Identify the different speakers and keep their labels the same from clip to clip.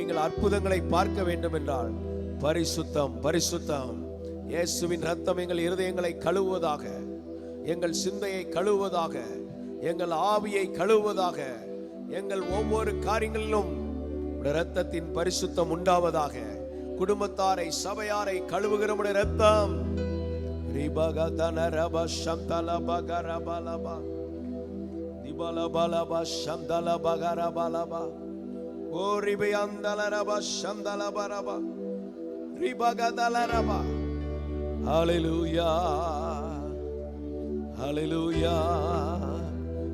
Speaker 1: நீங்கள் அற்புதங்களை பார்க்க வேண்டும் என்றால் பரிசுத்தம், பரிசுத்தம். இயேசுவின் ரத்தம் எங்கள் இருதயங்களை கழுவுவதாக, எங்கள் சிந்தையை கழுவுவதாக, எங்கள் ஆவியை கழுவுவதாக, எங்கள் ஒவ்வொரு காரியங்களிலும் இரத்தத்தின் பரிசுத்தம் உண்டாவதாக. குடும்பத்தாரை, சபையாரை கழுவுகிற இரத்தம்.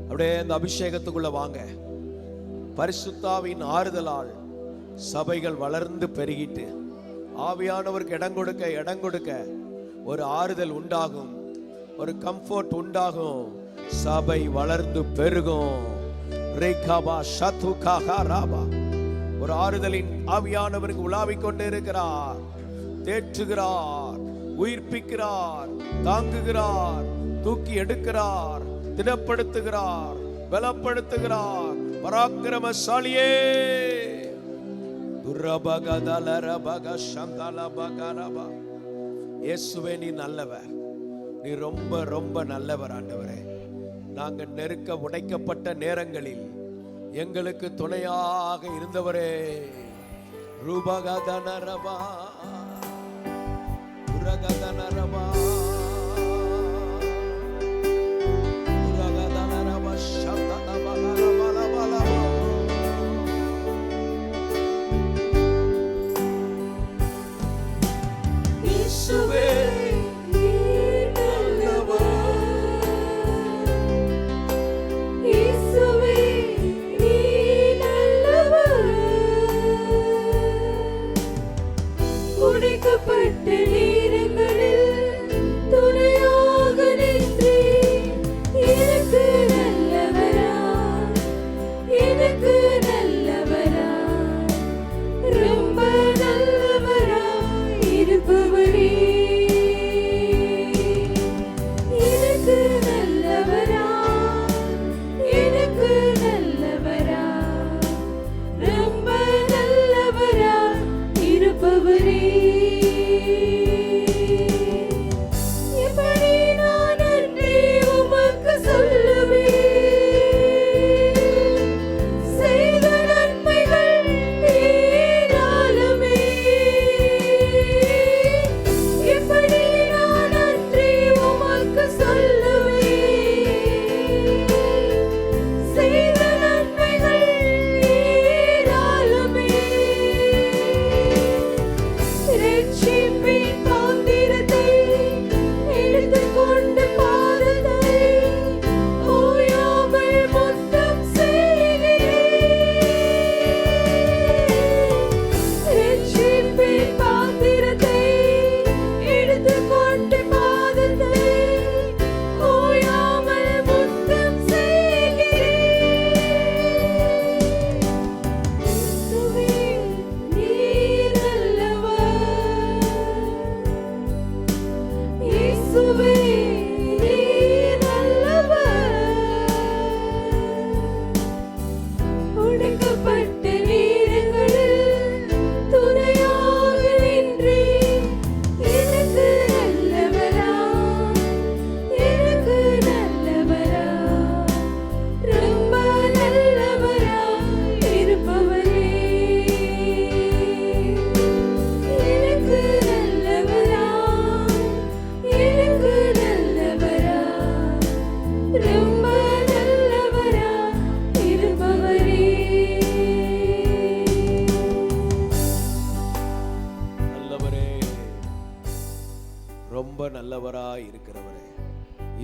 Speaker 1: அப்படியே அந்த அபிஷேகத்துக்குள்ள வாங்க. பரிசுத்தாவின் ஆறுதலால் சபைகள் வளர்ந்து பெருகிட்டு ஆவியானவருக்கு இடம் கொடுக்க ஒரு ஆறுதல் உண்டாகும், ஒரு கம்ஃபோர்ட் உண்டாகும், சபை வளர்ந்து பெருகும். ஒரு ஆறுதலின் ஆவியானவருக்கு உலாவிக் கொண்டு இருக்கிறார். தேற்றுகிறார், உயிர்ப்பிக்கிறார், தாங்குகிறார், தூக்கி எடுக்கிறார், திடப்படுத்துகிறார், பலப்படுத்துகிறார். பராக்கிரமசாலியே, இயேசுவே நீ நல்லவர், நீ ரொம்ப ரொம்ப நல்லவர் ஆண்டவரே. நாங்கள் நெருக்க உடைக்கப்பட்ட நேரங்களில் எங்களுக்கு துணையாக இருந்தவரே. ரூபகதனரபா உரகதனரபா உரகதனரபா சந்தனபலபலபலபல. இயேசுவே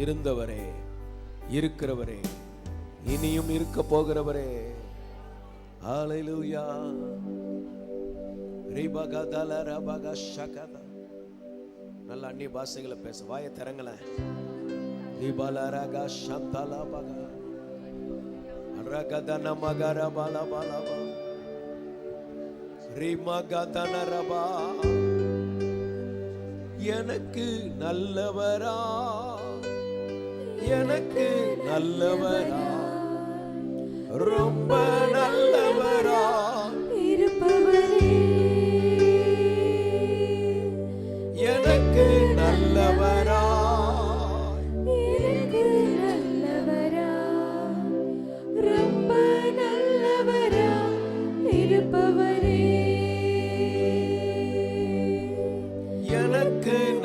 Speaker 1: இருந்தவரே, இருக்கிறவரே, இனியும் இருக்க போகிறவரே. ஹல்லேலூயா. நல்ல அந்நிய பாஷைகளை பேச வாயை திறங்களேன். எனக்கு நல்லவரா, எனக்கு நல்லவரா, ரொம்ப நல்லவரா இருப்பவரே.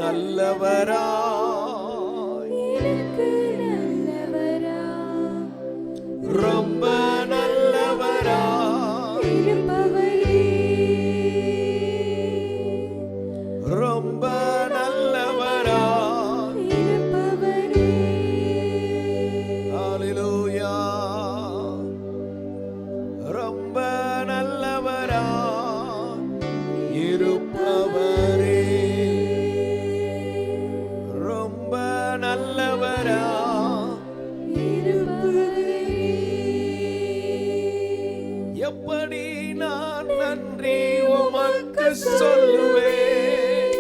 Speaker 1: நல்லவரா,
Speaker 2: எனக்கு நல்லவரா,
Speaker 1: ரொம்ப நல்லவரா
Speaker 2: இருப்பவரே,
Speaker 1: ரொம்ப நல்லவரா.
Speaker 2: இருப்பவரே.
Speaker 1: ஹalleluya. ரொம்ப நல்லவரா இருப்பவரே, ரொம்ப நல்லவரா. எப்படி நான் நன்றி உமக்கு சொல்லுவேன்,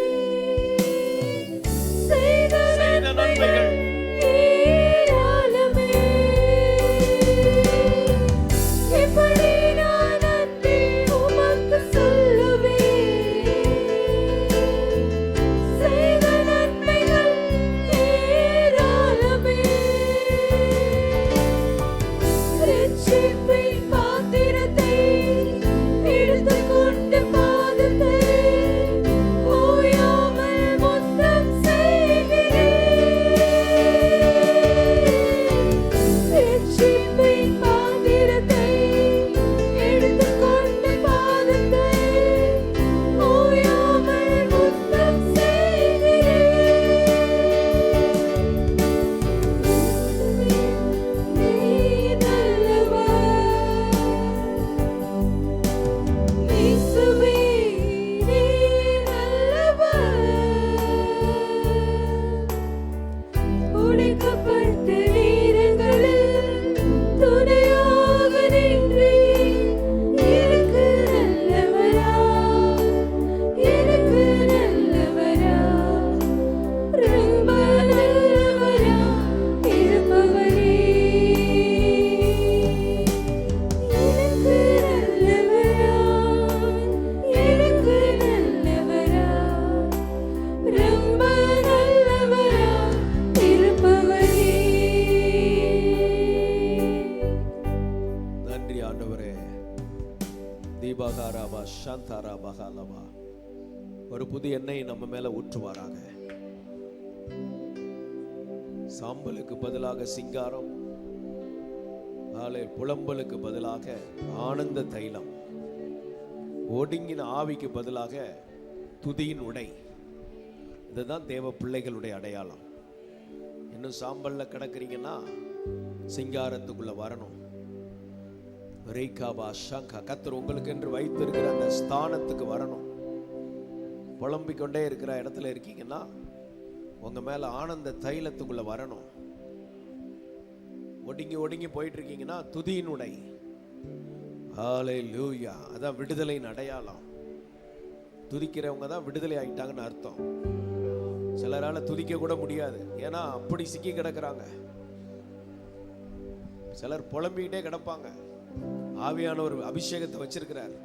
Speaker 1: செய்த நன்மைகள்
Speaker 2: ஏராளமே. எப்படி நான் நன்றி உமக்கு சொல்லுவேன், செய்த நன்மைகள் ஏராளமே. ரட்சிப்பின் பாத்திரத்தை எடுத்துக்கொண்டு பாதத்தை ஓயாமல் மொத்தம் செய்கிறேன். ரட்சிப்பின் பாத்திரத்தை எடுத்துக்கொண்டு பாதத்தை ஓயாமல் மொத்தம் செய்கிறேன். நீ நல்லவர், இயேசுவே நீ நல்லவர். உடைக்கப்பட்ட நேரங்களில் துணையாக நின்றீர். எனக்கு நல்லவரா, எனக்கு நல்லவரா, ரொம்ப நல்லவரா இருப்பவரே. எனக்கு நல்லவரா, எனக்கு நல்லவரா, ரொம்ப நல்லவரா இருப்பவரே.
Speaker 1: நன்றி ஆண்டவரே. தீபாகாராபா சாந்தாராபகாலபா. ஒரு புது எண்ணெய் நம்ம மேல ஊற்றுவாராக. சாம்பலுக்கு பதிலாக சிங்காரம், புலம்பலுக்கு பதிலாக ஆனந்த தைலம், ஒடுங்கின ஆவிக்கு பதிலாக துதியின் உடை. இதுதான் தேவ பிள்ளைகளுடைய அடையாளம். இன்னும் சாம்பல்ல கிடக்குறீங்கன்னா சிங்காரத்துக்குள்ள வரணும். ரேகாபா ஷங்கா, கர்த்தர் உங்களுக்கு என்று வைத்திருக்கிற அந்த ஸ்தானத்துக்கு வரணும். புலம்பிக்கொண்டே இருக்கிற இடத்துல இருக்கீங்கன்னா உங்க மேல ஆனந்த தைலத்துக்குள்ள வரணும். ஒடுங்கி ஒடுங்கி போயிட்டு இருக்கீங்கன்னா துதியின் உடை. ஹalleluya. அதான் விடுதலையின் அடையாளம். துதிக்கிறவங்க தான் விடுதலை ஆயிட்டாங்கன்னு அர்த்தம். சிலரால துதிக்க கூட முடியாது, ஏன்னா அப்படி சிக்கி கிடக்குறாங்க. சிலர் புலம்பிக்கிட்டே கிடப்பாங்க. ஆவியானவர் அபிஷேகத்தை வச்சிருக்கிறார்.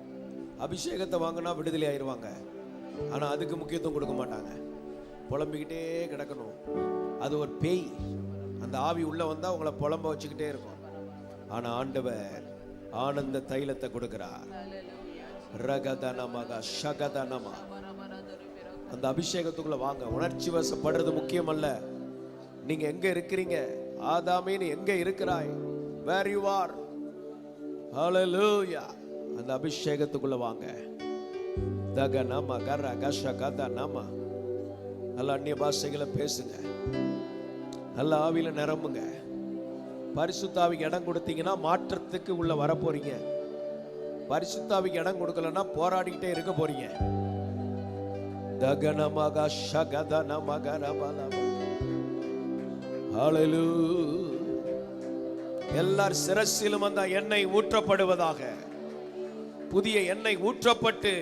Speaker 1: அபிஷேகத்தை வாங்கினா விடுதலை ஆயிடுவாங்க. ஆனா அதுக்கு முக்கியத்துவம் கொடுக்க மாட்டாங்க. புலம்பிக்கிட்டே கிடக்கணும். அது ஒரு பேய். அந்த ஆவி உள்ள வந்தா உங்களை புலம்ப வச்சுக்கிட்டே இருக்கும். ஆனா ஆண்டவர் ஆனந்த தைலத்தை கொடுக்கிறார். ரகதனமக ஷகதனமா. அந்த அபிஷேகத்துக்குள்ள வாங்க. உணர்ச்சி வசப்படுறது முக்கியம் அல்ல. நீங்க எங்க இருக்கிறீங்க? ஆதாமே நீ எங்க இருக்கிறாய்? where you are. ஹalleluya. அந்த அபிஷேகத்துக்குள்ள வாங்க. தகனம கர கஷகதனம. நல்ல அந்நிய பாஷைகளை பேசுங்க. நல்ல ஆவியில நிரம்புங்க. பரிசுத்தாவிக்கு இடம் கொடுத்தீங்கன்னா மாற்றத்துக்கு உள்ள வர போறீங்க. பரிசுத்தாவிக்கு இடம் கொடுக்கலன்னா போராடிக்கிட்டே இருக்க போறீங்க. தகனமக ஷகதனமகரபலப. ஹalleluya. எல்லார் சிரசிலும் அந்த எண்ணெய் ஊற்றப்படுவதாக. புதிய எண்ணெய் ஊற்றப்பட்டு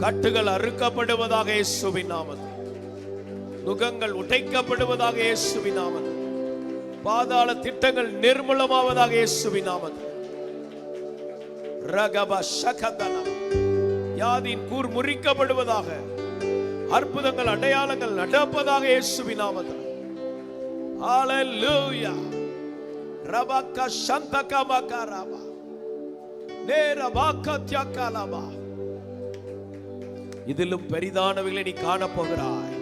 Speaker 1: கட்டுகள் அறுக்கப்படுவதாக இயேசுவின் நாமத்தில். நுகங்கள் உடைக்கப்படுவதாக இயேசுவின் நாமத்தில். பாதாள திட்டங்கள் நிர்மூலமாவதாக இயேசுவின் நாமத்தில். ரகப ஷகதனம். யாதின் கூர் முறிக்கப்படுவதாக. அற்புதங்கள் அடையாளங்கள் நடப்பதாக இயேசுவின் நாமத்தில். ஹalleluya. ரபக சந்தகமகரபா. நேரபாகத்யகலபா. இதிலும் பெரிதானவைகளை நீ காண போகிறாய்.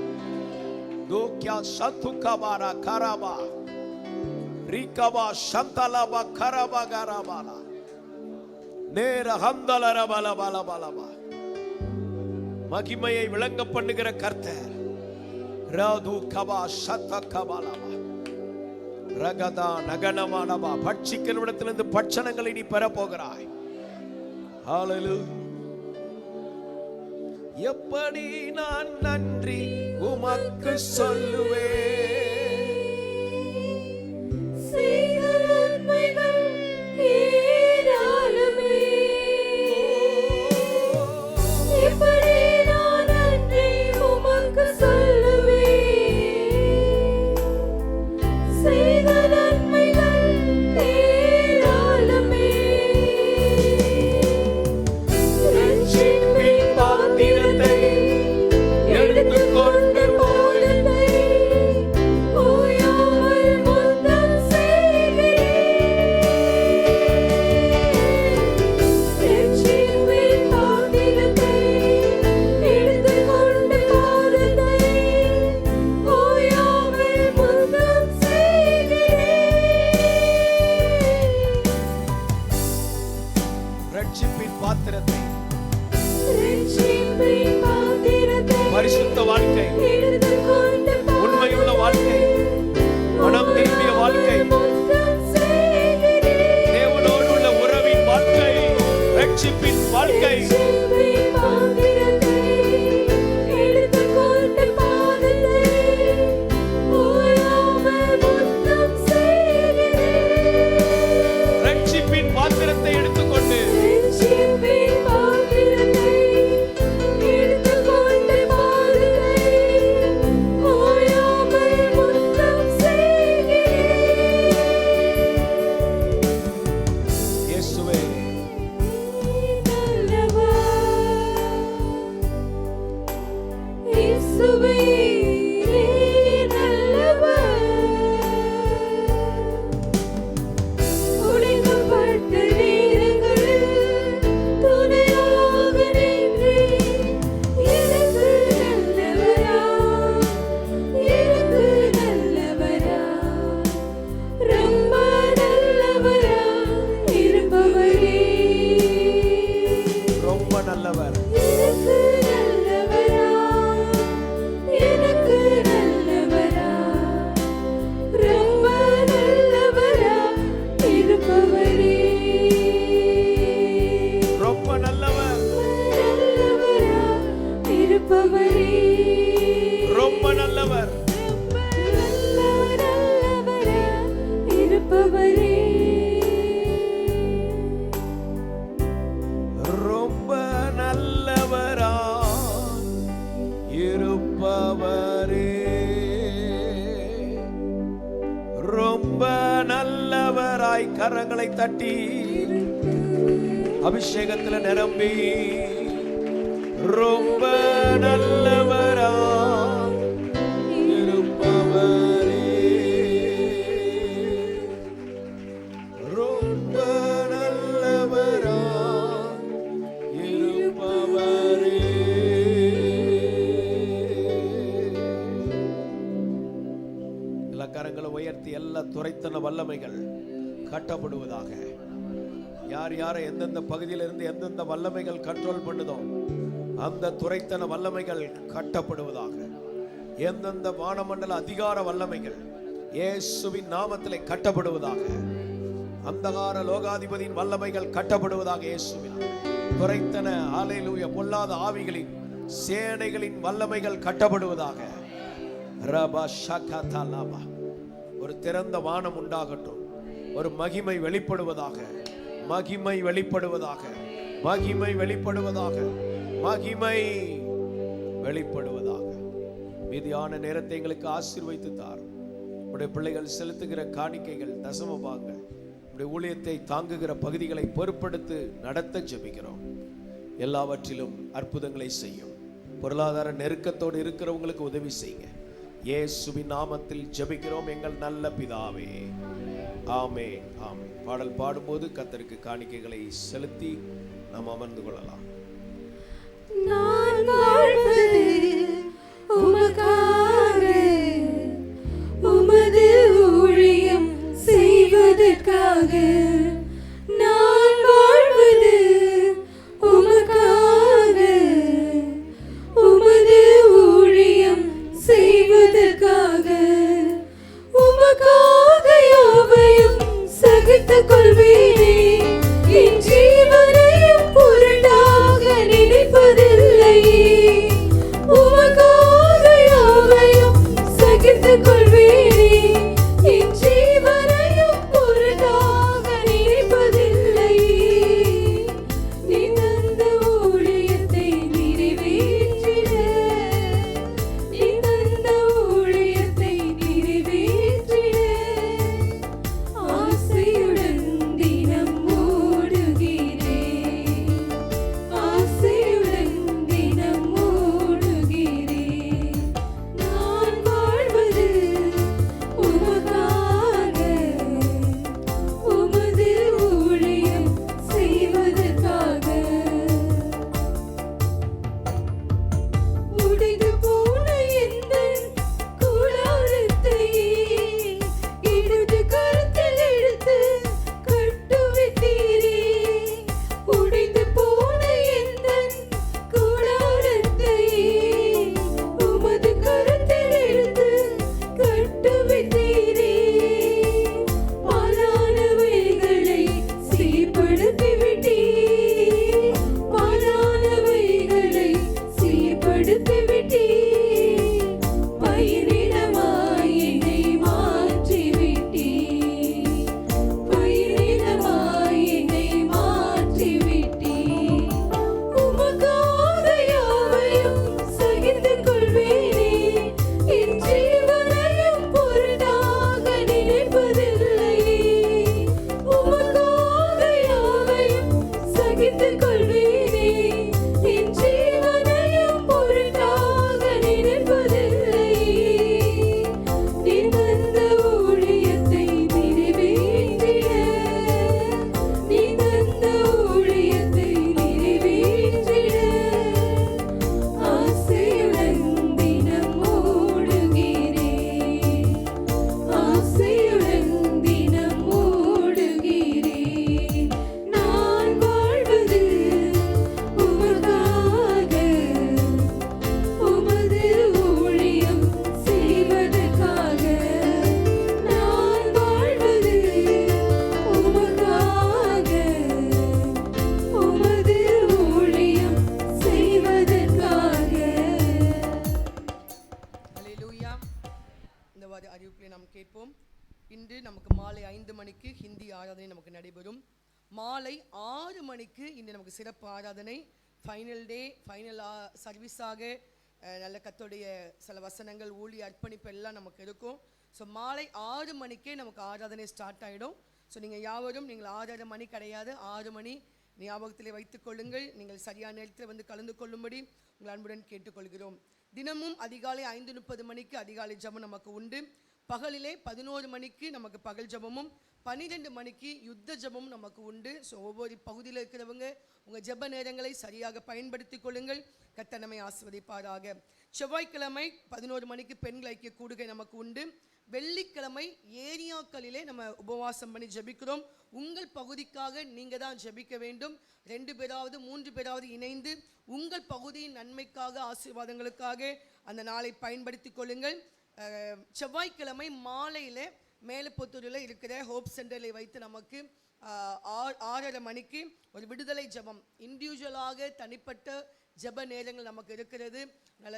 Speaker 1: Dokya Satukabara Karaba Rikaba Shantalaba Karaba Garabala Nera Handala Bala Bala Balaba மகிமையை விளங்க பண்ணுகிற கர்த்தர் ராது கபா சத்த கபாலபா ரகதா நகனமானபா பட்சிக்கிறவிடத்திலிருந்து பட்சணங்களை நீ பெற போகிறாய். ஹalleluya. எப்படி நான் நன்றி உமக்கு சொல்லுவேன்,
Speaker 2: செய்த நன்மைகள் ஏராளமே. எப்படி நான் நன்றி உமக்கு சொல்லுவேன், செய்த நன்மைகள் ஏராளமே.
Speaker 1: ரட்சிப்பின் பாத்திரத்தை எடுத்துக்கொண்டு போனதை
Speaker 2: ஓயாமல் முத்தம் செய்கிறேன். ரட்சிப்பின் பாத்திரத்தை எடுத்துக்கொண்டு போனதை ஓயாமல் முத்தம் செய்கிறேன்.
Speaker 1: ரட்சிப்பின் பாத்திரத்தை
Speaker 2: ரட்சிப்பின் பாத்திரத்தை
Speaker 1: பரிசுத்த வாழ்க்கை,
Speaker 2: எடுத்துக்கொண்டு
Speaker 1: உண்மையுள்ள வாழ்க்கை, மனம் திரும்பிய வாழ்க்கை,
Speaker 2: முத்தம் செய்கிறேன்.
Speaker 1: தேவனோடு உள்ள உறவின் வாழ்க்கை, ரட்சிப்பின் வாழ்க்கை.
Speaker 2: ரட்சிப்பின் பாத்திரத்தை எடுத்துக்கொண்டு போனதை ஓயாமல் முத்தம் செய்கிறேன்.
Speaker 1: ரட்சிப்பின் பாத்திரத்தை எடுத்துக்கொண்டு
Speaker 2: ரட்சிப்பின் பாத்திரத்தை எடுத்துக்கொண்டு போனதை ஓயாமல் முத்தம் செய்கிறேன்.
Speaker 1: இயேசுவே
Speaker 2: இயேசுவே நல்லவர். உடைக்கப்பட்ட நேரங்களில் துணையாக நின்று எனக்கு நல்லவரா, எனக்கு நல்லவரா, ரொம்ப நல்லவரா இருப்பவரே.
Speaker 1: ரொம்ப நல்லவர்.
Speaker 2: எனக்கு நல்லவரா, எனக்கு நல்லவரா, ரொம்ப நல்லவரா இருப்பவரே.
Speaker 1: ரொம்ப நல்லவர்.
Speaker 2: நல்லவரா இருப்பவரே.
Speaker 1: ரொம்ப நல்லவர்.
Speaker 2: நல்லவரா இருப்பவரே.
Speaker 1: ரொம்ப நல்லவரா இருப்பவரே. ரொம்ப நல்லவராய் கரங்களை தட்டி அபிஷேகத்தில் நிரம்பி ரொம்ப நல்லவரா இருப்பவரே. ரொம்ப நல்லவரா இருப்பவரே. எல்லா கரங்களை உயர்த்தி எல்லா துரைத்தன வல்லமைகள் கட்டப்படுவதாக. யார் யாரை எந்தெந்த பகுதியிலிருந்து எந்தெந்த வல்லமைகள் கண்ட்ரோல் பண்ணுதோ அந்த துரைத்தன வல்லமைகள் கட்டப்படுவதாக. எந்தெந்த வானமண்டல அதிகார வல்லமைகள் இயேசுவின் நாமத்திலே கட்டப்படுவதாக. அந்தகார லோகாதிபதியின் வல்லமைகள் கட்டப்படுவதாக. இயேசுவின் துரைத்தன ஹல்லேலூயா பொல்லாத ஆவிகளின் சேனைகளின் வல்லமைகள் கட்டப்படுவதாக. ரபா ஷகதா லாபா. ஒரு திறந்த வானம் உண்டாகட்டும். ஒரு மகிமை வெளிப்படுவதாக. மகிமை வெளிப்படுவதாக. மகிமை வெளிப்படுவதாக. மகிமை வெளிப்படுவதாக. மீதியான நேரத்தை எங்களுக்கு ஆசீர்வதித்து தார். உடைய பிள்ளைகள் செலுத்துகிற காணிக்கைகள், தசம பாகங்கள், உடைய ஊழியத்தை தாங்குகிற பகுதிகளை பொறுப்படுத்தி நடத்த ஜெபிக்கிறோம். எல்லாவற்றிலும் அற்புதங்களை செய்யும். பொருளாதார நெருக்கத்தோடு இருக்கிறவங்களுக்கு உதவி செய்யுங்க. இயேசுவின் நாமத்தில் ஜெபிக்கிறோம் எங்கள் நல்ல பிதாவே. ஆமென். ஆமென். பாடல் பாடும்போது கர்த்தருக்கு காணிக்கைகளை செலுத்தி நாம் அமர்ந்து கொள்ளலாம்.
Speaker 2: நான் வாழ்வது உமக்காக
Speaker 3: மாலை 6 மணிக்கு இன்று நமக்கு சிறப்பு ஆராதனை, ஃபைனல் டே, ஃபைனல் சர்வீஸாக நல்ல கர்த்தருடைய சில வசனங்கள், ஊழிய அர்ப்பணிப்பு எல்லாம் நமக்கு இருக்கும். ஸோ மாலை 6 மணிக்கே நமக்கு ஆராதனை ஸ்டார்ட் ஆகிடும். ஸோ நீங்கள் யாவரும், நீங்கள் 6:30 மணி கிடையாது, 6 மணி ஞாபகத்திலே வைத்துக் கொள்ளுங்கள். நீங்கள் சரியான நேரத்தில் வந்து கலந்து கொள்ளும்படி உங்கள் அன்புடன் கேட்டுக்கொள்கிறோம். தினமும் அதிகாலை 5:30 மணிக்கு அதிகாலை ஜெபம் நமக்கு உண்டு. பகலிலே 11 மணிக்கு நமக்கு பகல் ஜெபமும் 12 மணிக்கு யுத்த ஜெபமும் நமக்கு உண்டு. ஸோ ஒவ்வொரு பகுதியில் இருக்கிறவங்க உங்கள் ஜெப நேரங்களை சரியாக பயன்படுத்தி கொள்ளுங்கள். கர்த்தர் நம்மை ஆசீர்வதிப்பாராக. செவ்வாய்க்கிழமை 11 மணிக்கு பெண்கள் ஐக்கிய கூடுகை நமக்கு உண்டு. வெள்ளிக்கிழமை ஏரியாக்களிலே நம்ம உபவாசம் பண்ணி ஜெபிக்கிறோம். உங்கள் பகுதிக்காக நீங்கள் தான் ஜெபிக்க வேண்டும். 2 பேராவது 3 பேராவது இணைந்து உங்கள் பகுதியின் நன்மைக்காக, ஆசீர்வாதங்களுக்காக அந்த நாளை பயன்படுத்தி கொள்ளுங்கள். செவ்வாய்க்கிழமை மாலையில் மேலப்புத்தூரில் இருக்கிற ஹோப் சென்டரில் வைத்து நமக்கு 6:30 மணிக்கு ஒரு விடுதலை ஜெபம், இண்டிவிஜுவலாக தனிப்பட்ட ஜெப நேரங்கள் நமக்கு இருக்கிறது. அதனால்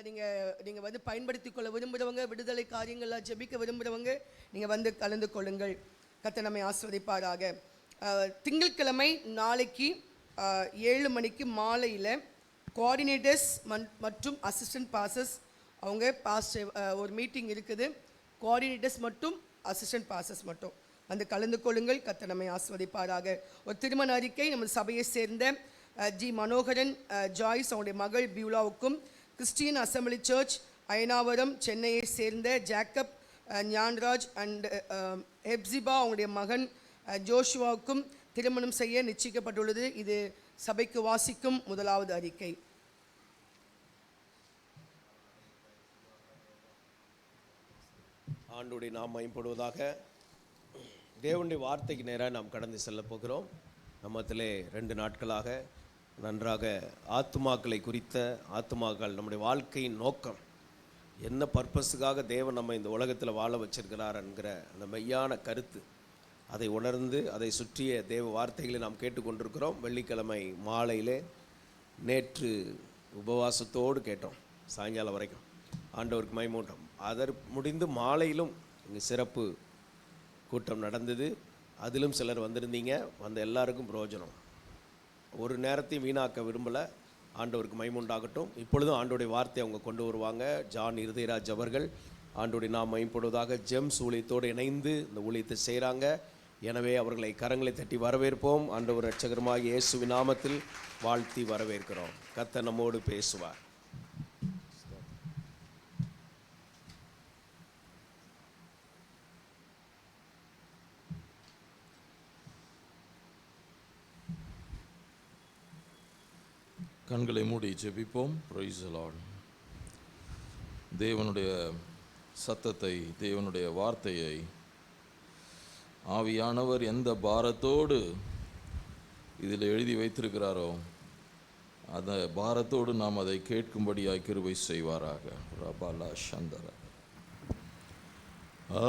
Speaker 3: நீங்கள் வந்து பயன்படுத்தி கொள்ள விரும்புகிறவங்க, விடுதலை காரியங்கள்லாம் ஜெபிக்க விரும்புகிறவங்க நீங்கள் வந்து கலந்து கொள்ளுங்கள். கர்த்தர் நம்மை ஆசீர்வதிப்பாராக. திங்கட்கிழமை நாளைக்கு 7 மணிக்கு மாலையில் கோஆர்டினேட்டர்ஸ் மற்றும் அசிஸ்டன்ட் பாசஸ் அவங்க ஒரு மீட்டிங் இருக்குது. கோஆர்டினேட்டர்ஸ் மட்டும், அசிஸ்டன்ட் பாசஸ் மட்டும் வந்து கலந்து கொள்ளுங்கள். கர்த்தர் நம்மை ஆசீர்வதிப்பாராக. ஒரு திருமண அறிக்கை, நமது சபையை சேர்ந்த ஜி மனோகரன் ஜாய்ஸ் அவங்களுடைய மகள் பியூலாவுக்கும், கிறிஸ்டியன் அசம்பிளி சர்ச் அயனாவரம் சென்னையை சேர்ந்த ஜேக்கப் ஞான்ராஜ் அண்ட் ஹெப்சிபா அவங்களுடைய மகன் ஜோஷுவாவுக்கும் திருமணம் செய்ய நிச்சயிக்கப்பட்டுள்ளது. இது சபைக்கு வாசிக்கும் முதலாவது அறிக்கை.
Speaker 1: ஆண்டவருடைய நாம் மகிமைப்படுவதாக. தேவனுடைய வார்த்தைக்கு நேராக நாம் கடந்து செல்ல போகிறோம். நம்மத்திலே 2 நாட்களாக நன்றாக ஆத்துமாக்களை குறித்த, ஆத்துமாக்கள் நம்முடைய வாழ்க்கையின் நோக்கம் என்ன, பர்பஸுக்காக தேவன் நம்ம இந்த உலகத்தில் வாழ வச்சிருக்கிறார் என்கிற அந்த மெய்யான கருத்து, அதை உணர்ந்து அதை சுற்றிய தேவ வார்த்தைகளை நாம் கேட்டுக்கொண்டிருக்கிறோம். வெள்ளிக்கிழமை மாலையிலே நேற்று உபவாசத்தோடு கேட்டோம், சாயங்காலம் வரைக்கும். ஆண்டவருக்கு மகிமையூட்டும். முடிந்து மாலையிலும் இங்கே சிறப்பு கூட்டம் நடந்தது. அதிலும் சிலர் வந்திருந்தீங்க. வந்த எல்லாருக்கும் பிரயோஜனம். ஒரு நேரத்தையும் வீணாக்க விரும்பலை. ஆண்டவருக்கு மகிமையுண்டாகட்டும். இப்பொழுதும் ஆண்டோடைய வார்த்தை அவங்க கொண்டு வருவாங்க. ஜான் இருதயராஜ் அவர்கள் ஆண்டோடைய நாம் மகிமைப்படுவதாக ஜெம்ஸ் ஊழியத்தோடு இணைந்து இந்த ஊழியத்தை செய்கிறாங்க. எனவே அவர்களை கரங்களை தட்டி வரவேற்போம். ஆண்டவர் இரட்சகருமாகிய இயேசுவின் நாமத்தில் வாழ்த்தி வரவேற்கிறோம். கர்த்தர் நம்மோடு பேசுவார்.
Speaker 4: கண்களை மூடி ஜெபிப்போம். Praise the Lord. தேவனுடைய சத்தத்தை, தேவனுடைய வார்த்தையை ஆவியானவர் எந்த பாரத்தோடு இதில் எழுதி வைத்திருக்கிறாரோ அந்த பாரத்தோடு நாம் அதை கேட்கும்படியாய் கிருபை செய்வாராக. ரபாலா சந்தர.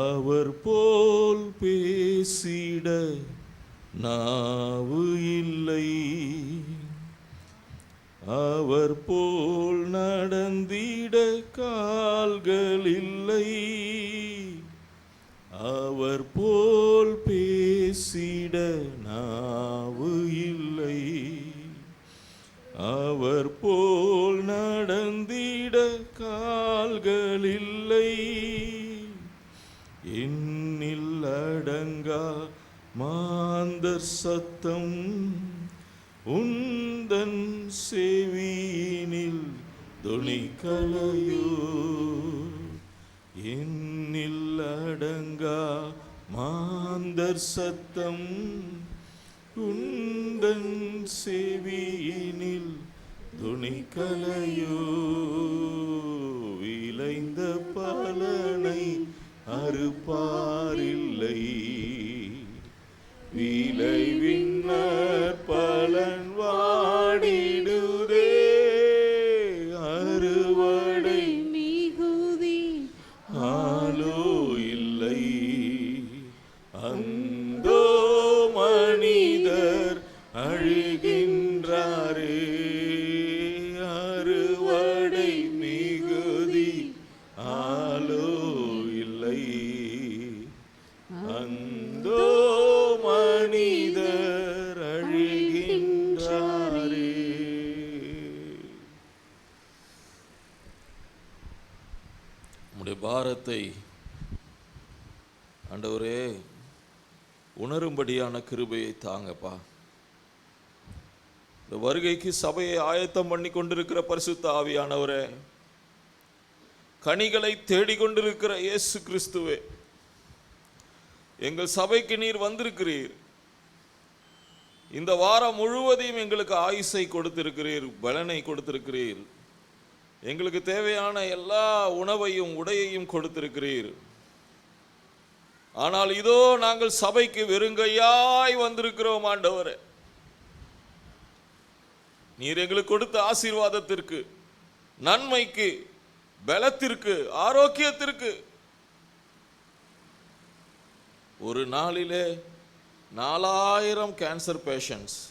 Speaker 4: அவர் போல் பேசிட நாவு இல்லை, அவர் போல் நடந்திட கால்கள் இல்லை, அவர் போல் பேசிட நாவு இல்லை, அவர் போல் நடந்திட கால்கள் இல்லை. எண்ணில் அடங்கா மாந்தர் சத்தம் உந்தன் செவியினில் துணிக்கலையோ, எண்ணில் அடங்கா மாந்தர் சத்தம் உந்தன் செவியினில் துணிக்கலையோ. விளைந்த பலனை அறுப்பாரில்லை, விளைவின்னர் பலன் வாடிடுதே. அறுவடை
Speaker 2: மிகுதி
Speaker 4: ஆலோ இல்லை, அந்தோ மனிதர் அழுகின்றாரே. அறுவடை மிகுதி ஆலோ இல்லை, அந்தோ மனிதர் என்னுடைய பாரத்தை ஆண்டவரே உணரும்படியான கிருபையை தாங்கப்பா. இந்த வருகைக்கு சபையை ஆயத்தம் பண்ணி கொண்டிருக்கிற பரிசுத்த ஆவியானவரே, கனிகளை தேடிக்கொண்டிருக்கிற இயேசு கிறிஸ்துவே, எங்கள் சபைக்கு நீர் வந்திருக்கிறீர். இந்த வாரம் முழுவதையும் எங்களுக்கு ஆயுசை கொடுத்திருக்கிறீர், பலனை கொடுத்திருக்கிறீர். எங்களுக்கு தேவையான எல்லா உணவையும் உடையையும் கொடுத்திருக்கிறீர். ஆனால் இதோ நாங்கள் சபைக்கு வெறுங்கையாய் வந்திருக்கிறோம் ஆண்டவரே. நீர் எங்களுக்கு கொடுத்த ஆசீர்வாதத்திற்கு, நன்மைக்கு, பலத்திற்கு, ஆரோக்கியத்திற்கு ஒரு நாளிலே 4000 கேன்சர் பேஷண்ட்ஸ்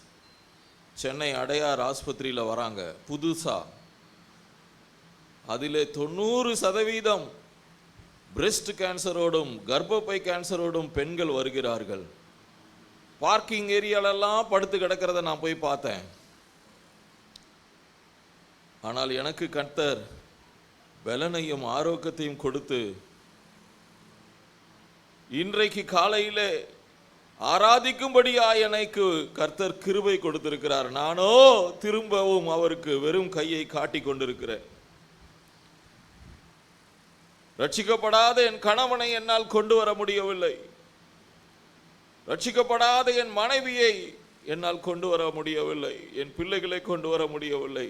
Speaker 4: சென்னை அடையார் ஆஸ்பத்திரியில் வராங்க புதுசா. அதிலே 90% பிரெஸ்ட் கேன்சரோடும் கர்ப்பப்பை கேன்சரோடும் பெண்கள் வருகிறார்கள். பார்க்கிங் ஏரியாலெல்லாம் படுத்து கிடக்கிறத நான் போய் பார்த்தேன். ஆனால் எனக்கு கர்த்தர் பலனையும் ஆரோக்கியத்தையும் கொடுத்து இன்றைக்கு காலையிலே ஆராதிக்கும்படியா எனக்கு கர்த்தர் கிருபை கொடுத்திருக்கிறார். நானோ திரும்பவும் அவருக்கு வெறும் கையை காட்டி கொண்டிருக்கிறேன். ரட்சிக்கப்படாத என் கணவனை என்னால் கொண்டு வர முடியவில்லை. ரட்சிக்கப்படாத என் மனைவியை என்னால் கொண்டு வர முடியவில்லை. என் பிள்ளைகளை கொண்டு வர முடியவில்லை.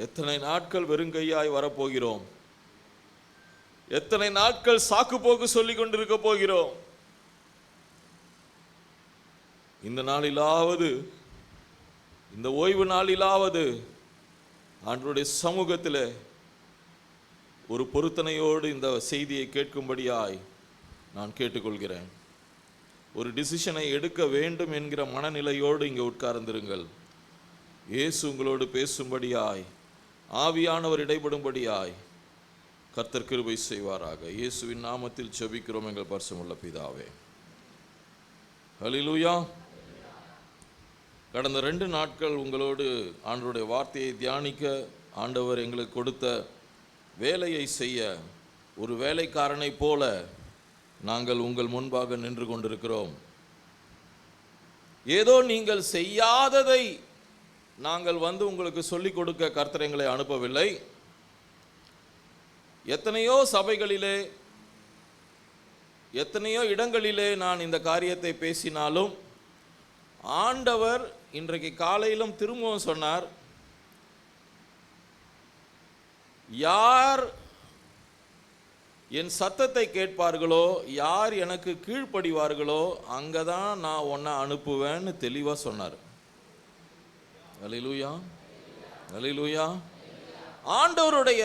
Speaker 4: எத்தனை நாட்கள் வெறுங்கையாய் வரப்போகிறோம்? எத்தனை நாட்கள் சாக்கு போக்கு சொல்லிக் கொண்டிருக்க போகிறோம்? இந்த நாளிலாவது, இந்த ஓய்வு நாளிலாவது ஆண்டவருடைய சமூகத்தில் ஒரு பொருத்தனையோடு இந்த செய்தியை கேட்கும்படியாய் நான் கேட்டுக்கொள்கிறேன். ஒரு டிசிஷனை எடுக்க வேண்டும் என்கிற மனநிலையோடு இங்கே உட்கார்ந்திருங்கள். இயேசு உங்களோடு பேசும்படியாய், ஆவியானவர் இடைபடும்படியாய் கர்த்தர் கிருபை செய்வாராக. இயேசுவின் நாமத்தில் ஜெபிக்கிறோம் எங்கள் பரிசுத்தமுள்ள பிதாவே. ஹல்லேலூயா. கடந்த 2 நாட்கள் உங்களோடு ஆண்டவருடைய வார்த்தையை தியானிக்க, ஆண்டவர் எங்களுக்கு கொடுத்த வேலையை செய்ய ஒரு வேலைக்காரனை போல நாங்கள் உங்கள் முன்பாக நின்று கொண்டிருக்கிறோம். ஏதோ நீங்கள் செய்யாததை நாங்கள் உங்களுக்கு சொல்லிக் கொடுக்க கர்த்தர் எங்களை அனுப்பவில்லை. எத்தனையோ சபைகளிலே, எத்தனையோ இடங்களிலே நான் இந்த காரியத்தை பேசினாலும் ஆண்டவர் இன்றைக்கு காலையிலும் திரும்பவும் சொன்னார், யார் என் சத்தத்தை கேட்பார்களோ, யார் எனக்கு கீழ்ப்படிவார்களோ அங்கதான் நான் உன்னை அனுப்புவேன்னு தெளிவா சொன்னார். அல்லேலூயா, அல்லேலூயா. ஆண்டவருடைய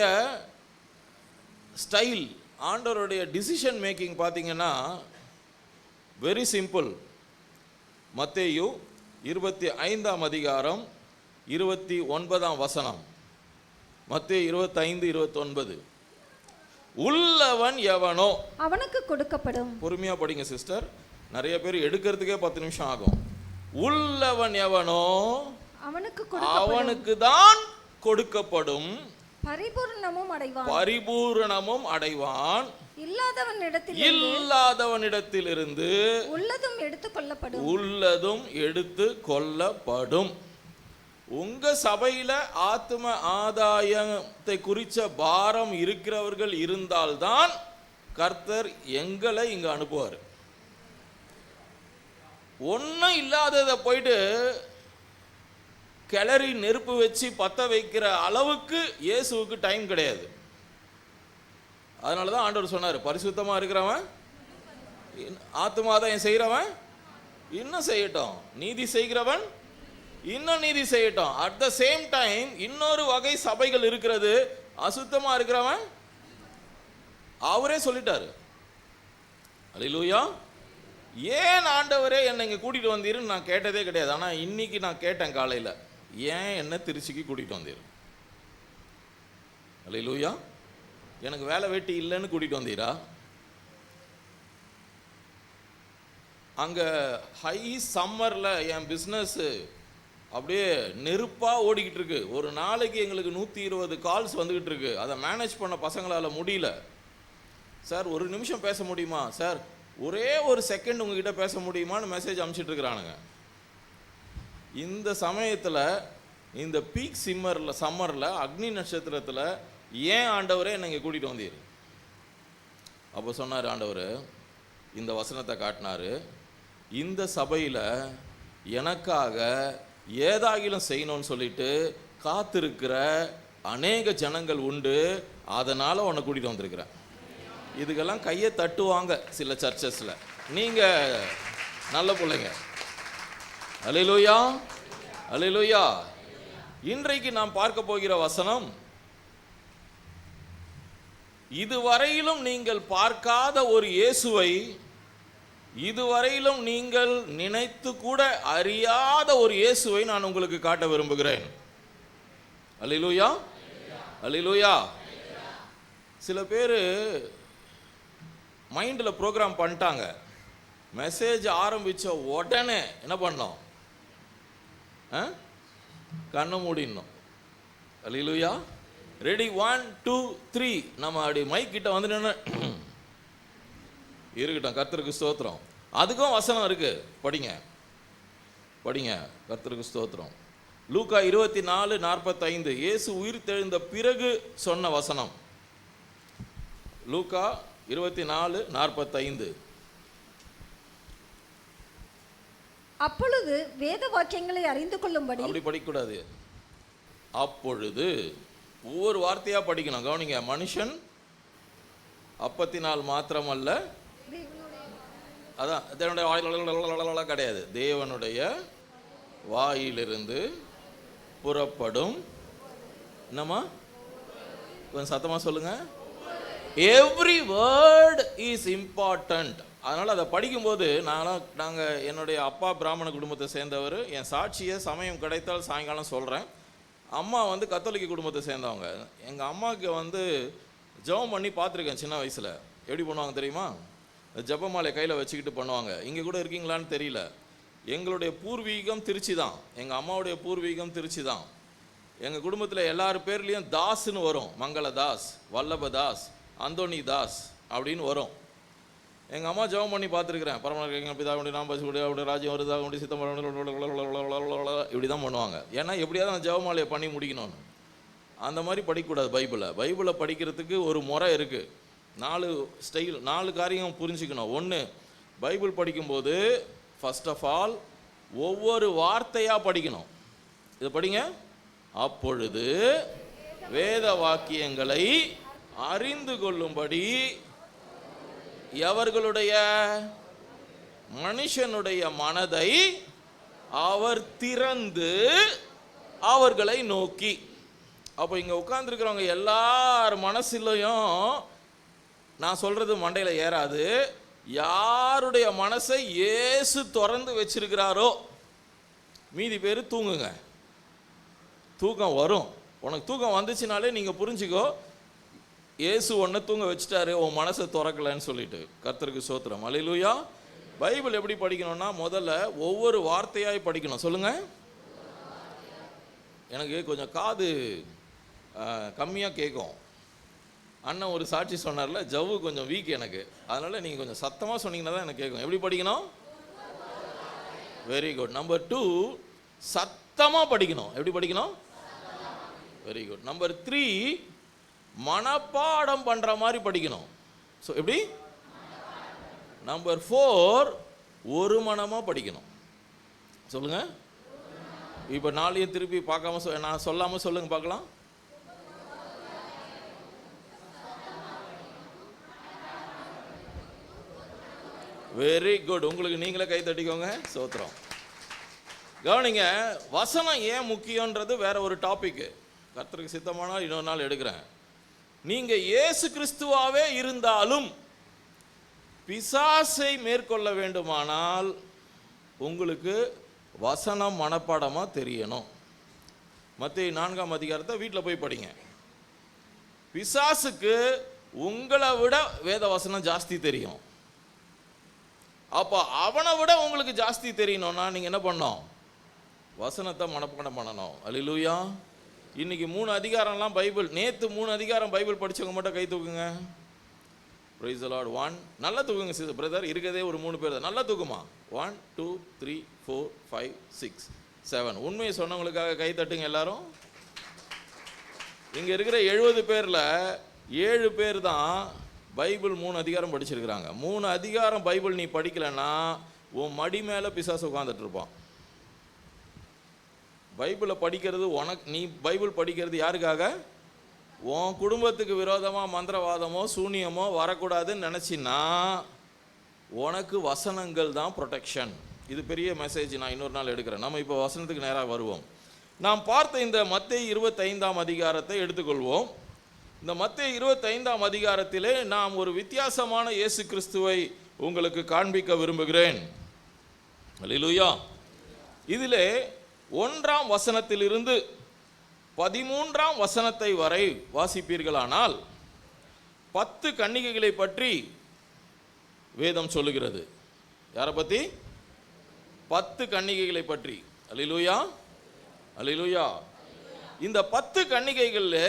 Speaker 4: ஸ்டைல், ஆண்டவருடைய டிசிஷன் மேக்கிங் பார்த்தீங்கன்னா வெரி சிம்பிள். மத்தேயு 25ஆம் அதிகாரம் 29ஆம் வசனம். மத்தேயு 25:29. உள்ளவன் எவனோ
Speaker 5: அவனுக்கு கொடுக்கப்படும்.
Speaker 4: பொறுமையா படிங்க சிஸ்டர், நிறைய பேர் எடுக்கிறதுக்கே 10 நிமிஷம் ஆகும். உள்ளவன் எவனோ அவனுக்கு தான் கொடுக்கப்படும்,
Speaker 5: பரிபூரணமும் அடைவான்.
Speaker 4: பரிபூரணமும் அடைவான். இல்லாதவனிடத்திலிருந்து
Speaker 5: உள்ளதும் எடுத்து கொள்ளப்படும்.
Speaker 4: உள்ளதும் எடுத்து கொள்ளப்படும். உங்க சபையில ஆத்ம ஆதாயத்தை குறித்த பாரம் இருக்கிறவர்கள் இருந்தால்தான் கர்த்தர் எங்களை இங்க அனுப்புவார். ஒன்றும் இல்லாததை போயிட்டு கிளறி நெருப்பு வச்சு பற்ற வைக்கிற அளவுக்கு இயேசுவுக்கு டைம் கிடையாது. அதனால தான் ஆண்டவர் சொன்னார், பரிசுத்தமா இருக்கிறவன், ஆத்மாதாயம் செய்கிறவன் இன்னும் செய்யட்டும், நீதி செய்கிறவன் இன்னும் நீதி செய்யட்டும். அட் த சேம் டைம் இன்னொரு வகை சபைகள் இருக்கிறது, அசுத்தமா இருக்கிறவன் அவரே சொல்லிட்டாரு. அல்லேலூயா. ஏன் ஆண்டவரே என்னை இங்கே கூட்டிகிட்டு வந்தீருன்னு நான் கேட்டதே கிடையாது. ஆனால் இன்னைக்கு நான் கேட்டேன் காலையில், ஏன் என்ன திருச்சிக்கு கூட்டிகிட்டு வந்தீர்? அல்லேலூயா. எனக்கு வேலை வெட்டி இல்லைன்னு கூட்டிகிட்டு வந்தீரா? அங்கே ஹை சம்மரில் என் பிஸ்னஸ்ஸு அப்படியே நெருப்பாக ஓடிக்கிட்டு இருக்கு. ஒரு நாளைக்கு எங்களுக்கு 120 கால்ஸ் வந்துக்கிட்டு இருக்கு. அதை மேனேஜ் பண்ண பசங்களால் முடியல. சார் ஒரு நிமிஷம் பேச முடியுமா சார், ஒரே ஒரு செகண்ட் உங்ககிட்ட பேச முடியுமான்னு மெசேஜ் அனுப்பிச்சிட்டு இருக்கிறானுங்க. இந்த சமயத்தில், இந்த பீக் சம்மரில் அக்னி நட்சத்திரத்தில் ஏன் ஆண்டவரே என்னை இங்கே கூட்டிகிட்டு வந்தீர்? அப்போ சொன்னார் ஆண்டவர், இந்த வசனத்தை காட்டினார். இந்த சபையில் எனக்காக ஏதாகிலும் செய்யணும்னு சொல்லிட்டு காத்திருக்கிற அநேக ஜனங்கள் உண்டு, அதனால் உன்னை கூட்டிகிட்டு வந்திருக்கிறேன். இதுக்கெல்லாம் கையை தட்டுவாங்க சில சர்ச்சஸில். நீங்கள் நல்ல பிள்ளைங்க. அல்லேலூயா, அல்லேலூயா. இன்றைக்கு நாம் பார்க்க போகிற வசனம், இதுவரையிலும் நீங்கள் பார்க்காத ஒரு இயேசுவை, இதுவரையிலும் நீங்கள் நினைத்து கூட அறியாத ஒரு இயேசுவை நான் உங்களுக்கு காட்ட விரும்புகிறேன். அல்லேலூயா, அல்லேலூயா. சில பேர் மைண்டில் ப்ரோக்ராம் பண்ணிட்டாங்க, மெசேஜ் ஆரம்பித்த உடனே என்ன பண்ணோம்? கண்ணை மூடிடணும். அல்லேலூயா. ரெடி, 1 2 3. நம்ம அப்படி மைக் கிட்ட வந்து நின்று இருக்கட்டும். கர்த்தருக்கு ஸ்தோத்திரம். அதுக்கும் வசனம் இருக்கு, படிங்க படிங்க. கர்த்தருக்கு ஸ்தோத்திரம். லூக்கா 24:45 இயேசு உயிர் தெழுந்த பிறகு சொன்ன வசனம். லூக்கா 24:45.
Speaker 5: அப்பொழுது வேத வாக்கியங்களை அறிந்து கொள்ளும்படி.
Speaker 4: அப்படி படிக்கக்கூடாது. அப்பொழுது ஒவ்வொரு வார்த்தையா படிக்கணும். கவனிங்க. மனுஷன் அப்பத்தினால் மாத்திரமல்ல, அதான் தேவனுடைய வாயில கிடையாது, தேவனுடைய வாயிலிருந்து புறப்படும், என்னம்மா கொஞ்சம் சத்தமாக சொல்லுங்க, எவ்ரி வேர்ட் இஸ் இம்பார்ட்டன்ட். அதனால் அதை படிக்கும்போது நாங்கள் என்னுடைய அப்பா பிராமண குடும்பத்தை சேர்ந்தவர். என் சாட்சியை சமயம் கிடைத்தால் சாயங்காலம் சொல்கிறேன். அம்மா வந்து கத்தோலிக்க குடும்பத்தை சேர்ந்தவங்க. எங்கள் அம்மாவுக்கு ஜெபம் பண்ணி பார்த்துருக்கேன் சின்ன வயசில். எப்படி பண்ணுவாங்க தெரியுமா? ஜெபமாலை கையில் வச்சுக்கிட்டு பண்ணுவாங்க. இங்கே கூட இருக்கீங்களான்னு தெரியல. எங்களுடைய பூர்வீகம் திருச்சி தான். எங்கள் அம்மாவுடைய பூர்வீகம் திருச்சி தான். எங்கள் குடும்பத்தில் எல்லார் பேர்லேயும் தாஸ்ன்னு வரும். மங்களதாஸ், வல்லபதாஸ், அந்தோனி தாஸ் அப்படின்னு வரும். எங்கள் அம்மா ஜெபம் பண்ணி பார்த்துருக்குறேன். பரம பிதாவுடைய நாம் பசுடைய அவருடைய ராஜ்யம் வருதாக வேண்டிய சித்தம் இப்படி தான் பண்ணுவாங்க. ஏன்னா எப்படியாவது அந்த ஜெபமாலையை பண்ணி முடிக்கணும்னு. அந்த மாதிரி படிக்கக்கூடாது. பைபிளை படிக்கிறதுக்கு ஒரு முறை இருக்குது. 4 ஸ்டைல், 4 காரியம் புரிஞ்சுக்கணும். 1, பைபிள் படிக்கும்போது ஃபர்ஸ்ட் ஆஃப் ஆல் ஒவ்வொரு வார்த்தையாக படிக்கணும். இதை படிங்க. அப்பொழுது வேத வாக்கியங்களை அறிந்து கொள்ளும்படி எவர்களுடைய மனுஷனுடைய மனதை அவர் திறந்து அவர்களை நோக்கி. அப்போ இங்கே உட்கார்ந்துருக்கிறவங்க எல்லார் மனசிலையும் நான் சொல்கிறது மண்டையில் ஏறாது. யாருடைய மனசை இயேசு திறந்து வச்சிருக்கிறாரோ மீதி பேர் தூங்குங்க. தூக்கம் வரும். உனக்கு தூக்கம் வந்துச்சுனாலே நீங்கள் புரிஞ்சுக்கோ, இயேசு ஒன்று தூங்க வச்சுட்டாரு, உன் மனசை திறக்கலைன்னு சொல்லிட்டு. கர்த்தருக்கு ஸ்தோத்திரம். அல்லேலூயா. பைபிள் எப்படி படிக்கணும்னா, முதல்ல ஒவ்வொரு வார்த்தையாய் படிக்கணும். சொல்லுங்கள். எனக்கு கொஞ்சம் காது கம்மியாக கேட்கும். அண்ணன் ஒரு சாட்சி சொன்னார்ல, ஜவ்வு கொஞ்சம் வீக் எனக்கு. அதனால் நீங்கள் கொஞ்சம் சத்தமாக சொன்னீங்கன்னா தான் எனக்கு கேட்கும். எப்படி படிக்கணும்? Very good. நம்பர் 2, சத்தமாக படிக்கணும். எப்படி படிக்கணும்? Very good. நம்பர் 3, மனப்பாடம் பண்ணுற மாதிரி படிக்கணும். ஸோ எப்படி? நம்பர் 4, ஒரு மனமாக படிக்கணும். சொல்லுங்கள். இப்போ 4 திருப்பி பார்க்காம நான் சொல்லாமல் சொல்லுங்கள் பார்க்கலாம். Very good. உங்களுக்கு நீங்களே கை தட்டிக்கோங்க. சோத்திரம். கவனிங்க. வசனம் ஏன் முக்கியன்றது வேற ஒரு டாபிக். கர்த்தருக்கு சித்தமானால் இன்னொரு நாள் எடுக்கிறேன். நீங்க இயேசு கிறிஸ்துவாவே இருந்தாலும் பிசாசை மேற்கொள்ள வேண்டுமானால் உங்களுக்கு வசனம் மனப்பாடமா தெரியணும். மத்தேயு 4ஆம் அதிகாரத்தை வீட்டில் போய் படிங்க. பிசாசுக்கு உங்களை விட வேத வசனம் ஜாஸ்தி தெரியும். அப்போ அவனை விட உங்களுக்கு ஜாஸ்தி தெரியணும்னா நீங்கள் என்ன பண்ணணும்? வசனத்தை மனப்பாடம் பண்ணணும். அல்லேலூயா. இன்னைக்கு 3 அதிகாரம்லாம் பைபிள், நேற்று 3 அதிகாரம் பைபிள் படித்தவங்க மட்டும் கை தூக்குங்க. Praise the Lord. 1 நல்லா தூக்குங்க சிஸ்டர் பிரதர், இருக்கதே ஒரு 3 பேர் தான். நல்லா தூக்குமா. 1 2 3 4 5 6 7. உண்மையை சொன்னவங்களுக்காக கை தட்டுங்க எல்லாரும். இங்கே இருக்கிற 70 பேரில் 7 பேர் தான் பைபிள் 3 அதிகாரம் படிச்சிருக்கிறாங்க. 3 அதிகாரம் பைபிள் நீ படிக்கலைன்னா உன் மடி மேலே பிசாசு உட்காந்துட்டு இருப்பான். பைபிளை படிக்கிறது உனக்கு, நீ பைபிள் படிக்கிறது யாருக்காக? உன் குடும்பத்துக்கு விரோதமாக மந்திரவாதமோ சூனியமோ வரக்கூடாதுன்னு நினச்சின்னா உனக்கு வசனங்கள் தான் ப்ரொடெக்ஷன். இது பெரிய மெசேஜ், நான் இன்னொரு நாள் எடுக்கிறேன். நம்ம இப்போ வசனத்துக்கு நேராக வருவோம். நாம் பார்த்த இந்த மத்தேயு 25ஆம் அதிகாரத்தை எடுத்துக்கொள்வோம். இந்த மத்தேயு 25ஆம் அதிகாரத்திலே நாம் ஒரு வித்தியாசமான இயேசு கிறிஸ்துவை உங்களுக்கு காண்பிக்க விரும்புகிறேன். அல்லேலூயா. இதிலே 1ஆம் வசனத்திலிருந்து 13ஆம் வசனத்தை வரை வாசிப்பீர்களானால் 10 கன்னிகைகளை பற்றி வேதம் சொல்லுகிறது. யாரை பற்றி? 10 கன்னிகைகளை பற்றி. அல்லேலூயா, அல்லேலூயா. இந்த 10 கன்னிகைகளில்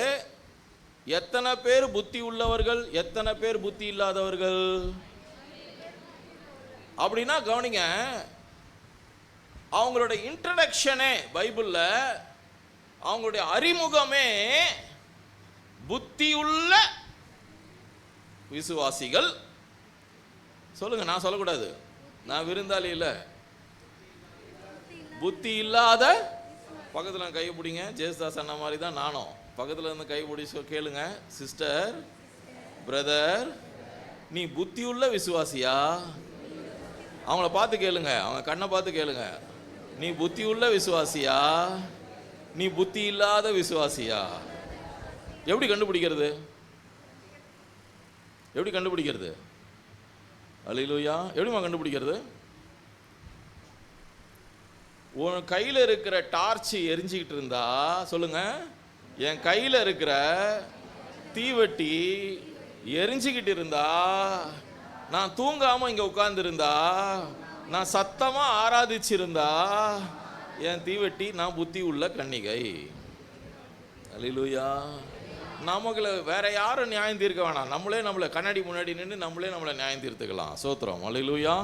Speaker 4: எத்தனை பேர் புத்தி உள்ளவர்கள், எத்தனை பேர் புத்தி இல்லாதவர்கள் அப்படின்னா கவனிங்க. அவங்களோட இன்ட்ரடக்ஷனே பைபிளில், அவங்களுடைய அறிமுகமே புத்தியுள்ள விசுவாசிகள். சொல்லுங்க, நான் சொல்லக்கூடாது, நான் விருந்தாளி இல்லை. புத்தி இல்லாத, பக்கத்தில் கை பிடிங்க. ஜேசுதாஸ் அண்ணா மாதிரி தான் நானும். பக்கத்தில் இருந்து கை பிடிச்சி கேளுங்க. சிஸ்டர், பிரதர், நீ புத்தியுள்ள விசுவாசியா? அவங்கள பார்த்து கேளுங்க, அவங்க கண்ணை பார்த்து கேளுங்க. நீ புத்தி உள்ள விசுவாசியா, நீ புத்தி இல்லாத விசுவாசியா? எப்படி கண்டுபிடிக்கிறது? எப்படி கண்டுபிடிக்கிறது? அல்லேலூயா. எப்படிமா கண்டுபிடிக்கிறது? உன் கையில் இருக்கிற டார்ச் எரிஞ்சிக்கிட்டு இருந்தா சொல்லுங்க, என் கையில் இருக்கிற தீவட்டி எரிஞ்சிக்கிட்டு இருந்தா, நான் தூங்காம இங்க உட்கார்ந்து இருந்தா, நான் சத்தமா ஆராதிச்சிருந்தா, என் தீவட்டி நான் புத்தி உள்ள கன்னிகை. அல்லேலூயா. நமக்குள்ள வேற யாரும் நியாயம் தீர்க்க வேணாம். நம்மளை கண்ணாடி முன்னாடி நின்று நம்மளை நியாயம் தீர்த்துக்கலாம். சோத்திரம். அல்லேலூயா.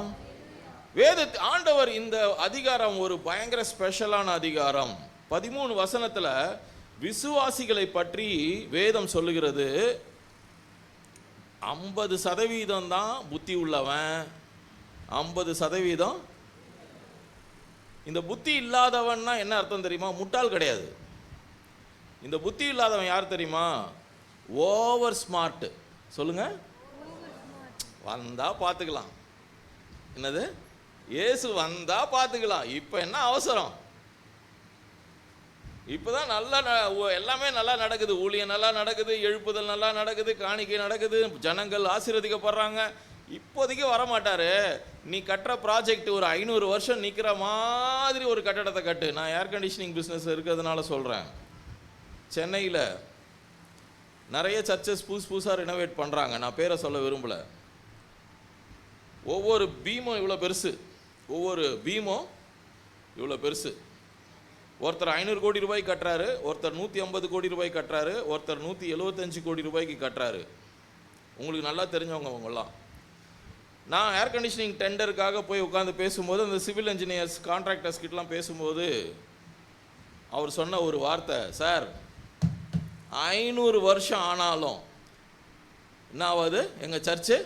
Speaker 4: வேத ஆண்டவர் இந்த அதிகாரம் ஒரு பயங்கர ஸ்பெஷலான அதிகாரம். 13 வசனத்துல விசுவாசிகளை பற்றி வேதம் சொல்லுகிறது. 50% தான் புத்தி உள்ளவன், 50% இந்த புத்தி இல்லாதவன்னா என்ன அர்த்தம் தெரியுமா? முட்டாள் கிடையாது. இந்த புத்தி இல்லாதவன் யார் தெரியுமா? Over smart. சொல்லுங்க, வந்தா பார்த்துக்கலாம். என்னது? இயேசு வந்தா பார்த்துக்கலாம். இப்போ என்ன அவசரம்? இப்போதான் நல்லா எல்லாமே நல்லா நடக்குது. ஊழியம் நல்லா நடக்குது, எழுப்புதல் நல்லா நடக்குது, காணிக்கை நடக்குது, ஜனங்கள் ஆசீர்வதிக்கப்படுறாங்க. இப்போதைக்கு வரமாட்டாரு. நீ கட்டுற ப்ராஜெக்ட் ஒரு 500 வருஷம் நிற்கிற மாதிரி ஒரு கட்டடத்தை கட்டு. நான் ஏர் கண்டிஷனிங் பிஸ்னஸ் இருக்கிறதுனால சொல்கிறேன். சென்னையில் நிறைய சர்ச்சஸ் புதுசாக ரினோவேட் பண்ணுறாங்க. நான் பேரை சொல்ல விரும்பலை. ஒவ்வொரு பீமும் இவ்வளோ பெருசு, ஒவ்வொரு பீமும் இவ்வளோ பெருசு. ஒருத்தர் 500 கோடி ரூபாய்க்கு கட்டுறாரு, ஒருத்தர் 150 கோடி ரூபாய்க்கு கட்டுறாரு, ஒருத்தர் 175 கோடி ரூபாய்க்கு கட்டுறாரு. உங்களுக்கு நல்லா தெரிஞ்சவங்க அவங்கெல்லாம். நான் ஏர் கண்டிஷனிங் டெண்டருக்காக போய் உட்காந்து பேசும்போது, அந்த சிவில் இன்ஜினியர்ஸ் கான்ட்ராக்டர்ஸ் கிட்டலாம் பேசும்போது அவர் சொன்ன ஒரு வார்த்தை, சார் 500 வருஷம் ஆனாலும் என்னாவது எங்கள் சர்ச்சு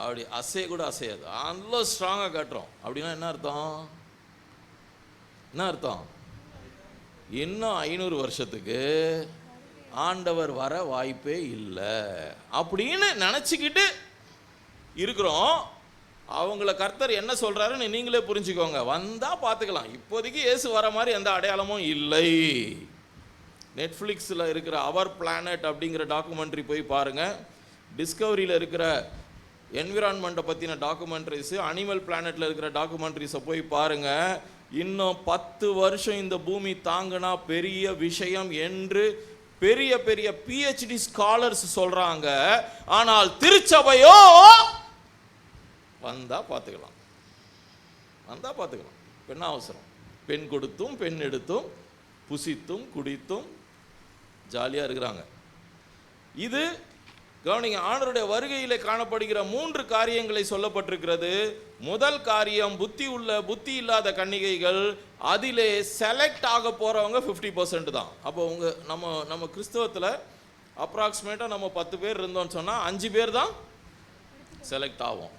Speaker 4: அப்படி அசைய கூட அசையாது, அவ்வளோ ஸ்ட்ராங்காக கட்டுறோம். அப்படின்னா என்ன அர்த்தம்? என்ன அர்த்தம்? இன்னும் 500 வருஷத்துக்கு ஆண்டவர் வர வாய்ப்பே இல்லை அப்படின்னு நினச்சிக்கிட்டு இருக்கிறோம். அவங்கள கர்த்தர் என்ன சொல்கிறாருன்னு நீங்களே புரிஞ்சுக்கோங்க. வந்தால் பார்த்துக்கலாம். இப்போதைக்கு இயேசு வர மாதிரி எந்த அடையாளமும் இல்லை. நெட்ஃப்ளிக்ஸில் இருக்கிற அவர் பிளானட் அப்படிங்கிற டாக்குமெண்ட்ரி போய் பாருங்கள். டிஸ்கவரியில் இருக்கிற என்விரான்மெண்ட்டை பற்றின டாக்குமெண்ட்ரிஸு, அனிமல் பிளானட்டில் இருக்கிற டாக்குமெண்ட்ரிஸை போய் பாருங்கள். இன்னும் 10 வருஷம் இந்த பூமி தாங்கினா பெரிய விஷயம் என்று பெரிய பெரிய PhD ஸ்காலர்ஸ் சொல்கிறாங்க. ஆனால் திருச்சபையோ வந்தால் பார்த்துக்கலாம், வந்தால் பார்த்துக்கலாம். இப்போ என்ன அவசரம்? பெண் கொடுத்தும் பெண் எடுத்தும் புசித்தும் குடித்தும் ஜாலியாக இருக்கிறாங்க. இது கவனிங்க, ஆண்டவருடைய வருகையிலே காணப்படுகிற 3 காரியங்களை சொல்லப்பட்டிருக்கிறது. முதல் காரியம், புத்தி இல்லாத கன்னிகைகள். அதிலே செலக்ட் ஆக போறவங்க 50% தான். அப்போ நம்ம கிறிஸ்தவத்தில் அப்ராக்சிமேட்டாக நம்ம 10 பேர் இருந்தோம்னு சொன்னால் 5 பேர் தான் செலக்ட் ஆகும்.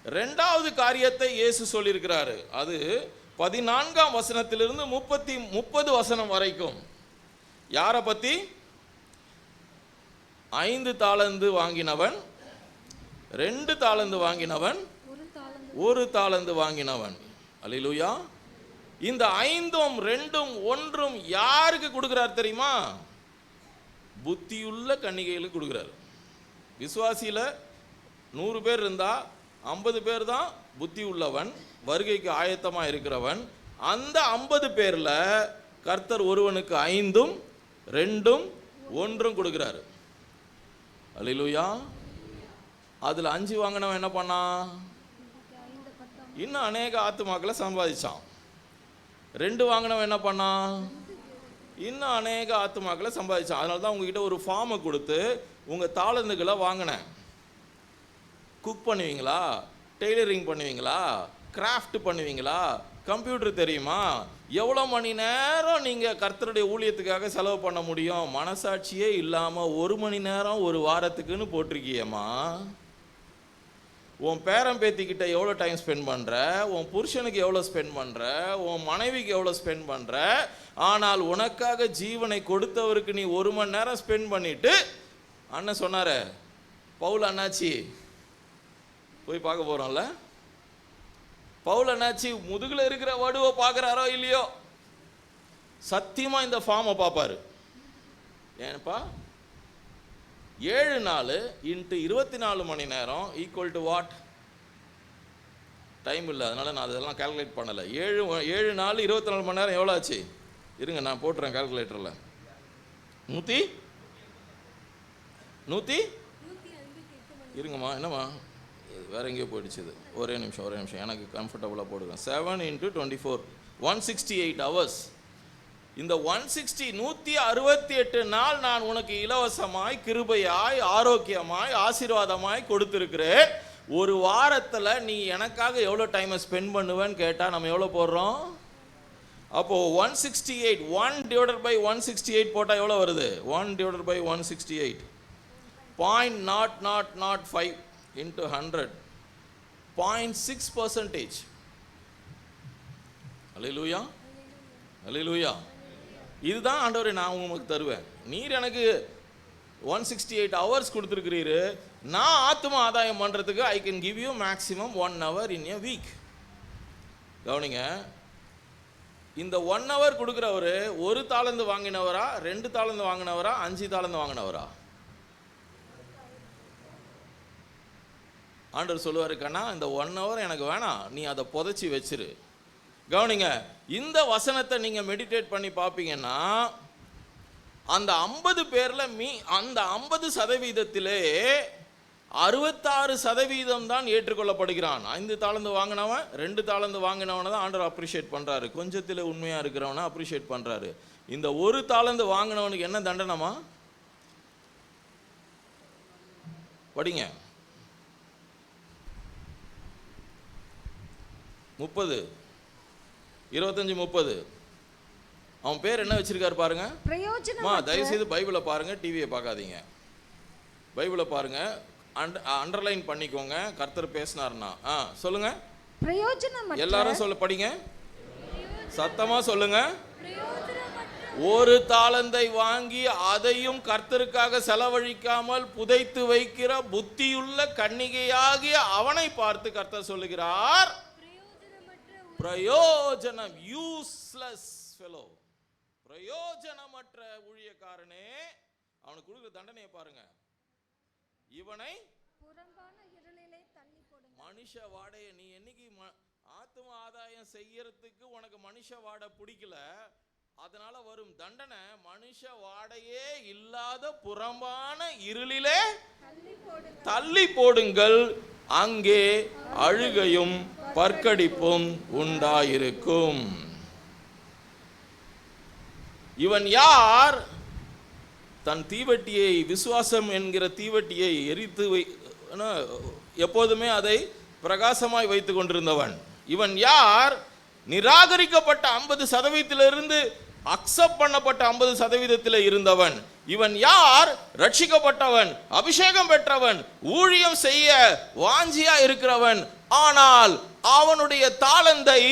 Speaker 4: 2வது காரியத்தை இயேசு சொல்லியிருக்கிறாரு. அது 14ஆம் வசனத்திலிருந்து 30 வசனம் வரைக்கும். யாரை பற்றி? 5 தாலந்து வாங்கினவன், 2 தாலந்து வாங்கினவன், 1 தாலந்து வாங்கினவன். அல்லேலூயா. இந்த 5ம் 2ம் 1ம் யாருக்கு கொடுக்கிறார் தெரியுமா? புத்தியுள்ள கன்னிகைகளுக்கு கொடுக்கிறார். விசுவாசியில 100 பேர் இருந்தா 50 பேர் தான் புத்தி உள்ளவன், வருகைக்கு ஆயத்தமாக இருக்கிறவன். அந்த 50 பேர்ல கர்த்தர் ஒருவனுக்கு 5ம் 2ம் 1ம் கொடுக்கிறாரு. அல்லேலூயா. அதுல 5 வாங்கினவன் என்ன பண்ணான்? இன்னும் அநேக ஆத்துமாக்களை சம்பாதிச்சான். 2 வாங்கினவன் என்ன பண்ணான்? இன்னும் அநேக ஆத்துமாக்களை சம்பாதிச்சான். அதனால தான் உங்ககிட்ட ஒரு ஃபார்மை கொடுத்து உங்க தாளந்துகளை வாங்கினேன். குக் பண்ணுவீங்களா? டெய்லரிங் பண்ணுவீங்களா? கிராஃப்ட் பண்ணுவீங்களா? கம்ப்யூட்டர் தெரியுமா? எவ்வளோ மணி நேரம் நீங்கள் கர்த்தருடைய ஊழியத்துக்காக செலவு பண்ண முடியும்? மனசாட்சியே இல்லாமல் 1 மணி நேரம் ஒரு வாரத்துக்குன்னு போட்டிருக்கியம்மா. உன் பேரன் பேத்திக்கிட்ட எவ்வளோ டைம் ஸ்பெண்ட் பண்ணுற? உன் புருஷனுக்கு எவ்வளோ ஸ்பெண்ட் பண்ணுற? உன் மனைவிக்கு எவ்வளோ ஸ்பெண்ட் பண்ணுற? ஆனால் உனக்காக ஜீவனை கொடுத்தவருக்கு நீ 1 மணி நேரம் ஸ்பெண்ட் பண்ணிட்டு, அண்ணன் சொன்னார பவுல் அண்ணாச்சி போய் பார்க்க போகிறோம்ல, பவுல் அண்ணாச்சி முதுகில் இருக்கிற வடுவை பார்க்குறாரோ இல்லையோ, சத்தியமாக இந்த ஃபார்மை பார்ப்பாரு. ஏன்ப்பா 7 நாள் இன்ட்டு 24 மணி நேரம் ஈக்குவல் டு வாட்? டைம் இல்லை, அதனால் நான் அதெல்லாம் கால்குலேட் பண்ணலை. 7 நாள் 24 மணி நேரம் எவ்வளோ ஆச்சு? இருங்க நான் போட்டுறேன் கால்குலேட்டரில். 100 இருங்கம்மா, என்னம்மா வேற எங்கேயோ போயிடுச்சு. ஒரே நிமிஷம் எனக்கு கம்ஃபர்டபுளாக போடுவேன். 7 × 24 168 hours. இந்த 168 நாள் நான் உனக்கு இலவசமாய், கிருபையாய், ஆரோக்கியமாய், ஆசீர்வாதமாய் கொடுத்துருக்கிறேன். ஒரு வாரத்தில் நீ எனக்காக எவ்வளோ டைமை ஸ்பெண்ட் பண்ணுவேன்னு கேட்டால் நம்ம எவ்வளோ போடுறோம்? அப்போது 168 1/168 போட்டால் எவ்வளோ வருது? 1/168 0.0005 into 100 0.6%. அல்லேலூயா, அல்லேலூயா. இதுதான் ஆண்டவரே நான் உங்களுக்கு தருவேன். நீர் எனக்கு 168 hours கொடுத்துருக்கிறீரு. நான் ஆத்ம ஆதாயம் பண்ணுறதுக்கு I can give you maximum 1 hour in a week. கவனிங்க, இந்த 1 hour கொடுக்குறவர் 1 தாலந்து வாங்கினவரா, 2 தாலந்து வாங்கினவரா, 5 தாலந்து வாங்கினவரா? ஆண்டவர் சொல்லுவாரு, கண்ணா இந்த 1 hour எனக்கு வேணாம், நீ அதை புதைச்சி வச்சிரு. கவனிங்க, இந்த வசனத்தை நீங்கள் மெடிடேட் பண்ணி பார்ப்பீங்கன்னா அந்த 50 பேரில் அந்த 50%-இலே 66% தான் ஏற்றுக்கொள்ளப்படுகிறான். 5 தாலந்து வாங்கினவன், 2 தாலந்து வாங்கினவனை தான் ஆண்டவர் அப்ரிஷியேட் பண்ணுறாரு. கொஞ்சத்தில் உண்மையாக இருக்கிறவனை அப்ரிஷியேட் பண்ணுறாரு. இந்த 1 தாலந்து வாங்கினவனுக்கு என்ன தண்டனைமா? படிங்க. 30 25 30. அவன் பேர் என்ன வச்சிருக்காரு பாருங்க. தயவு செய்து பைபிளை பாருங்க, டிவியை பார்க்காதீங்க. பைபிளை பாருங்க, அண்டர்லைன் பண்ணிக்கோங்க. கர்த்தர் பேசினார்னா சொல்லுங்க. எல்லாரும் சொல்ல, படிங்க, சத்தமா சொல்லுங்க. 1 தாலந்தை வாங்கி அதையும் கர்த்தருக்காக செலவழிக்காமல் புதைத்து வைக்கிற புத்தியுள்ள கன்னிகையாகிய அவனை பார்த்து கர்த்தர் சொல்லுகிறார், பிரயோஜனம், யூஸ்லெஸ் ஃபெலோ, பிரயோஜனமற்ற ஊழியக்காரனே. அவனுக்கு கொடுக்குற தண்டனையை பாருங்க. இவனை மனுஷ வாடைய, நீ என்னைக்கு ஆத்ம ஆதாயம் செய்யறதுக்கு உனக்கு மனுஷ வாடை பிடிக்கல, அதனால வரும் தண்டனை மனுஷ வாடையே இல்லாத புறம்பான இருளிலே தள்ளி போடுங்கள், அங்கே அழுகையும் பற்கடிப்பும் உண்டாயிருக்கும். இவன் யார்? தன் தீவட்டியை, விசுவாசம் என்கிற தீவட்டியை எரித்து எப்போதுமே அதை பிரகாசமாய் வைத்து கொண்டிருந்தவன். இவன் யார்? நிராகரிக்கப்பட்ட 50% அக்செப்ட் பண்ணப்பட்ட 50% இருந்தவன். இவன் யார்? ரட்சிக்கப்பட்டவன், அபிஷேகம் பெற்றவன், ஊழியம் செய்ய வாஞ்சியா இருக்கிறவன். ஆனால் அவனுடைய தாளந்தை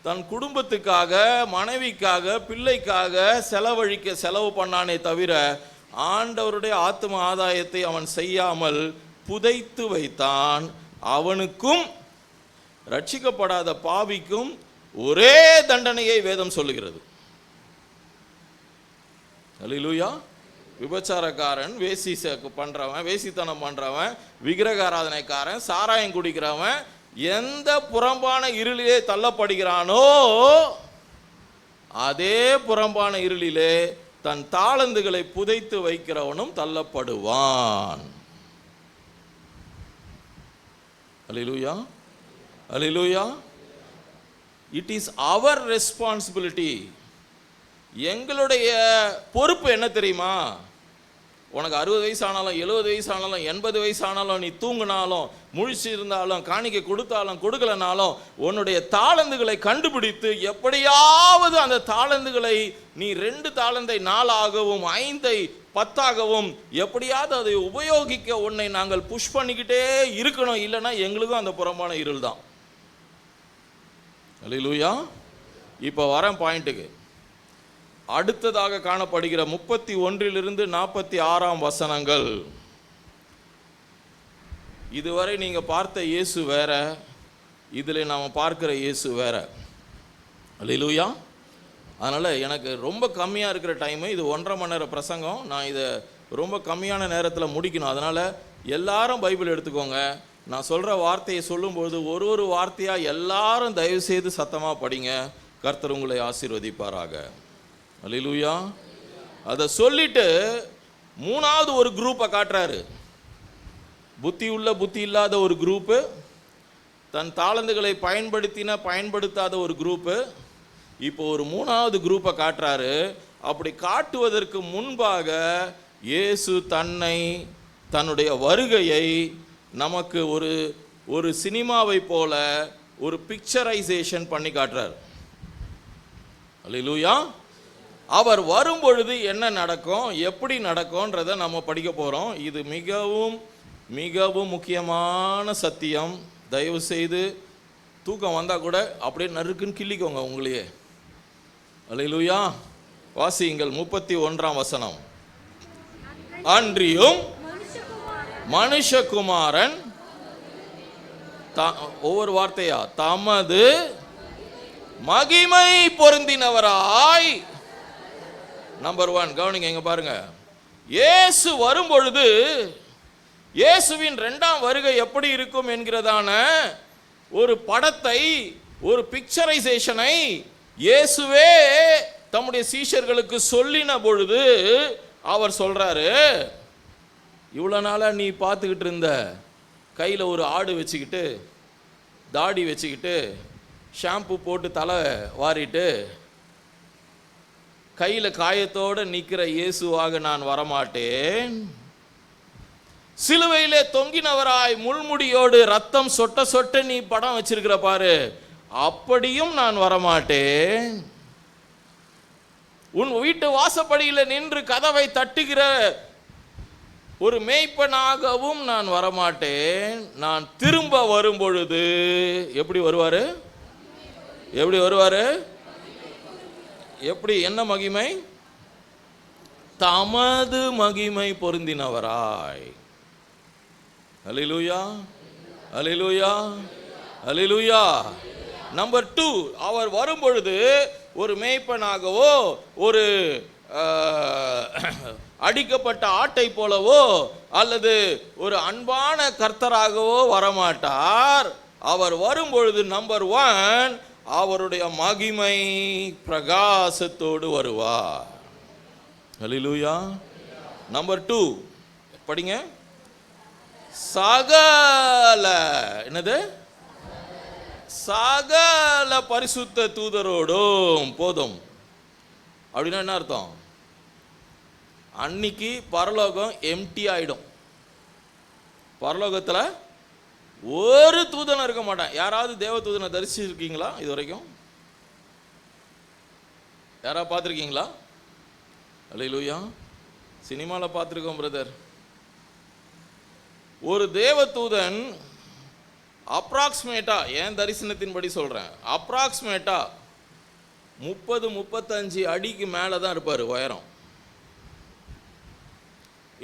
Speaker 4: தன் குடும்பத்துக்காக, மனைவிக்காக, பிள்ளைக்காக செலவு பண்ணானே தவிர ஆண்டவருடைய ஆத்ம ஆதாயத்தை அவன் செய்யாமல் புதைத்து வைத்தான். அவனுக்கும் ரட்சிக்கப்படாத பாவிக்கும் ஒரே தண்டனையை வேதம் சொல்லுகிறது. அல்லேலூயா. விபச்சாரக்காரன், வேசித்தனம் பண்றவன், விக்கிரக ஆராதனைக்காரன், சாராயம் குடிக்கிறவன் எந்த புறம்பான இருளிலே தள்ளப்படுகிறானோ அதே புறம்பான இருளிலே தன் தாளந்துகளை புதைத்து வைக்கிறவனும் தள்ளப்படுவான். Hallelujah, hallelujah. It is our responsibility. எங்களுடைய பொறுப்பு என்ன தெரியுமா? உனக்கு 60 வயசு ஆனாலும், 70 வயசு ஆனாலும், 80 வயசு ஆனாலும், நீ தூங்கினாலும், முழிச்சு இருந்தாலும், காணிக்கை கொடுத்தாலும் கொடுக்கலனாலும், உன்னுடைய தாளந்துகளை கண்டுபிடித்து எப்படியாவது அந்த தாளந்துகளை நீ 2 தாளந்தை 4 ஆகவும் 5ஐ 10 ஆகவும் எப்படியாவது அதை உபயோகிக்க உன்னை நாங்கள் புஷ் பண்ணிக்கிட்டே இருக்கணும். இல்லைன்னா எங்களுக்கும் அந்த புறம்பான இருள் தான். அல்லேலூயா. இப்போ வரேன் பாயிண்ட்டுக்கு. அடுத்ததாக காணப்படுகிற 31 to 46 வசனங்கள். இதுவரை நீங்க பார்த்த இயேசு வேற, இதில் நாம பார்க்கிற இயேசு வேற. அல்லேலூயா. அதனால எனக்கு ரொம்ப கம்மியாக இருக்கிற டைமு, இது 1.5 மணி நேர பிரசங்கம். நான் இதை ரொம்ப கம்மியான நேரத்தில் முடிக்கணும். அதனால எல்லாரும் பைபிள் எடுத்துக்கோங்க. நான் சொல்கிற வார்த்தையை சொல்லும்போது ஒரு வார்த்தையாக எல்லாரும் தயவு செய்து சத்தமாக படிங்க. கர்த்தர் உங்களை ஆசீர்வதிப்பாராக. அல்லேலூயா. அதை சொல்லிட்டு 3வது ஒரு குரூப்பை காட்டுறாரு. புத்தி உள்ள புத்தி இல்லாத ஒரு குரூப்பு, தன் தாளந்துகளை பயன்படுத்தாத ஒரு குரூப்பு. இப்போ ஒரு 3வது குரூப்பை காட்டுறாரு. அப்படி காட்டுவதற்கு முன்பாக இயேசு தன்னுடைய வருகையை நமக்கு ஒரு சினிமாவை போல ஒரு பிக்சரைசேஷன் பண்ணி காட்டுறார். அல்லேலூயா. அவர் வரும்பொழுது என்ன நடக்கும், எப்படி நடக்கும்ன்றதை நம்ம படிக்க போகிறோம். இது மிகவும் மிகவும் முக்கியமான சத்தியம். தயவு செய்து தூக்கம் வந்தால் கூட அப்படியே நறுக்குன்னு கிள்ளிக்கோங்க உங்களையே. அல்லேலூயா. வாசியுங்கள் 31 வசனம். அன்றியும் மனுஷகுமாரன் ஒவ்வொரு வார்த்தையா தமது மகிமை பொருந்தினவராய். நம்பர் 1 கவனிங்க, இங்க பாருங்க. இயேசு வரும்பொழுது இயேசுவின் 2ஆம் வருகை எப்படி இருக்கும் என்கிறதான ஒரு படத்தை, ஒரு பிக்சரைசேஷனை இயேசுவே தம்முடைய சீஷர்களுக்கு சொல்லின பொழுது அவர் சொல்றாரு, இவ்வளோ நாளாக நீ பார்த்துக்கிட்டு இருந்த கையில் ஒரு ஆடு வச்சுக்கிட்டு, தாடி வச்சுக்கிட்டு, ஷாம்பு போட்டு தலை வாரிட்டு, கையில் காயத்தோடு நிற்கிற இயேசுவாக நான் வரமாட்டேன். சிலுவையிலே தொங்கினவராய் முள்முடியோடு ரத்தம் சொட்ட சொட்ட நீ படம் வச்சிருக்கிற பாரு, அப்படியும் நான் வரமாட்டேன். உன் வீட்டு வாசப்படியில் நின்று கதவை தட்டுகிற ஒரு மேய்ப்பனாகவும் நான் வரமாட்டேன். நான் திரும்ப வரும் பொழுது எப்படி வருவாரு? எப்படி வருவாரு? எப்படி? என்ன மகிமை? தமது மகிமை பொருந்தினவராய். அல்லேலூயா, அல்லேலூயா, அல்லேலூயா. நம்பர் 2, அவர் வரும்பொழுது ஒரு மேய்ப்பனாகவோ ஒரு அடிக்கப்பட்ட ஆட்டை போலவோ அல்லது ஒரு அன்பான கர்த்தராகவோ வரமாட்டார். அவர் வரும்பொழுது நம்பர் 1 அவருடைய மகிமை பிரகாசத்தோடு வருவார். அல்லேலூயா. நம்பர் 2 படிங்க. சகல என்னது? சகல பரிசுத்த தூதரோடும். போதும். அப்படின்னா என்ன அர்த்தம்? அன்னைக்கு பரலோகம் எம்டி ஆயிடும். பரலோகத்தில் ஒரு தூதனை இருக்க மாட்டான். யாராவது தேவ தூதனை தரிசிச்சிருக்கீங்களா இது வரைக்கும்? யாராவது பார்த்துருக்கீங்களா? அல்லேலூயா. சினிமாவில் பார்த்துருக்கோம் பிரதர். ஒரு தேவ தூதன் அப்ராக்சிமேட்டா, என் தரிசனத்தின்படி சொல்கிறேன், அப்ராக்சிமேட்டா 30-35 அடிக்கு மேலே தான் இருப்பார் உயரம்.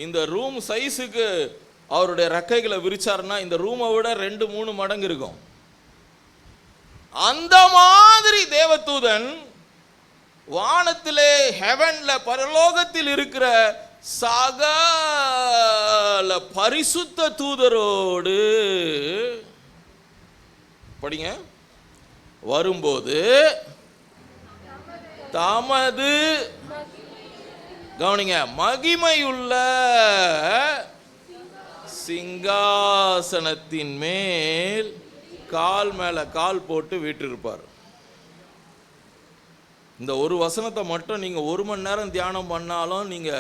Speaker 4: இந்த ரூம் சைஸுக்கு அவருடைய ரெக்கைகளை விரிச்சாருன்னா இந்த ரூமை விட 2-3 மடங்கு இருக்கும். அந்த மாதிரி தேவதூதன் வானத்திலே, ஹெவன்ல, பரலோகத்தில் இருக்கிற சகல பரிசுத்த தூதரோடு படிங்க வரும்போது தமது, கவனிங்க, மகிமையுள்ள சிங்காசனத்தின் மேல் கால் மேல கால் போட்டு வீற்றிருப்பார். இந்த ஒரு வசனத்தை மட்டும் நீங்க 1 மணி நேரம் தியானம் பண்ணாலும் நீங்க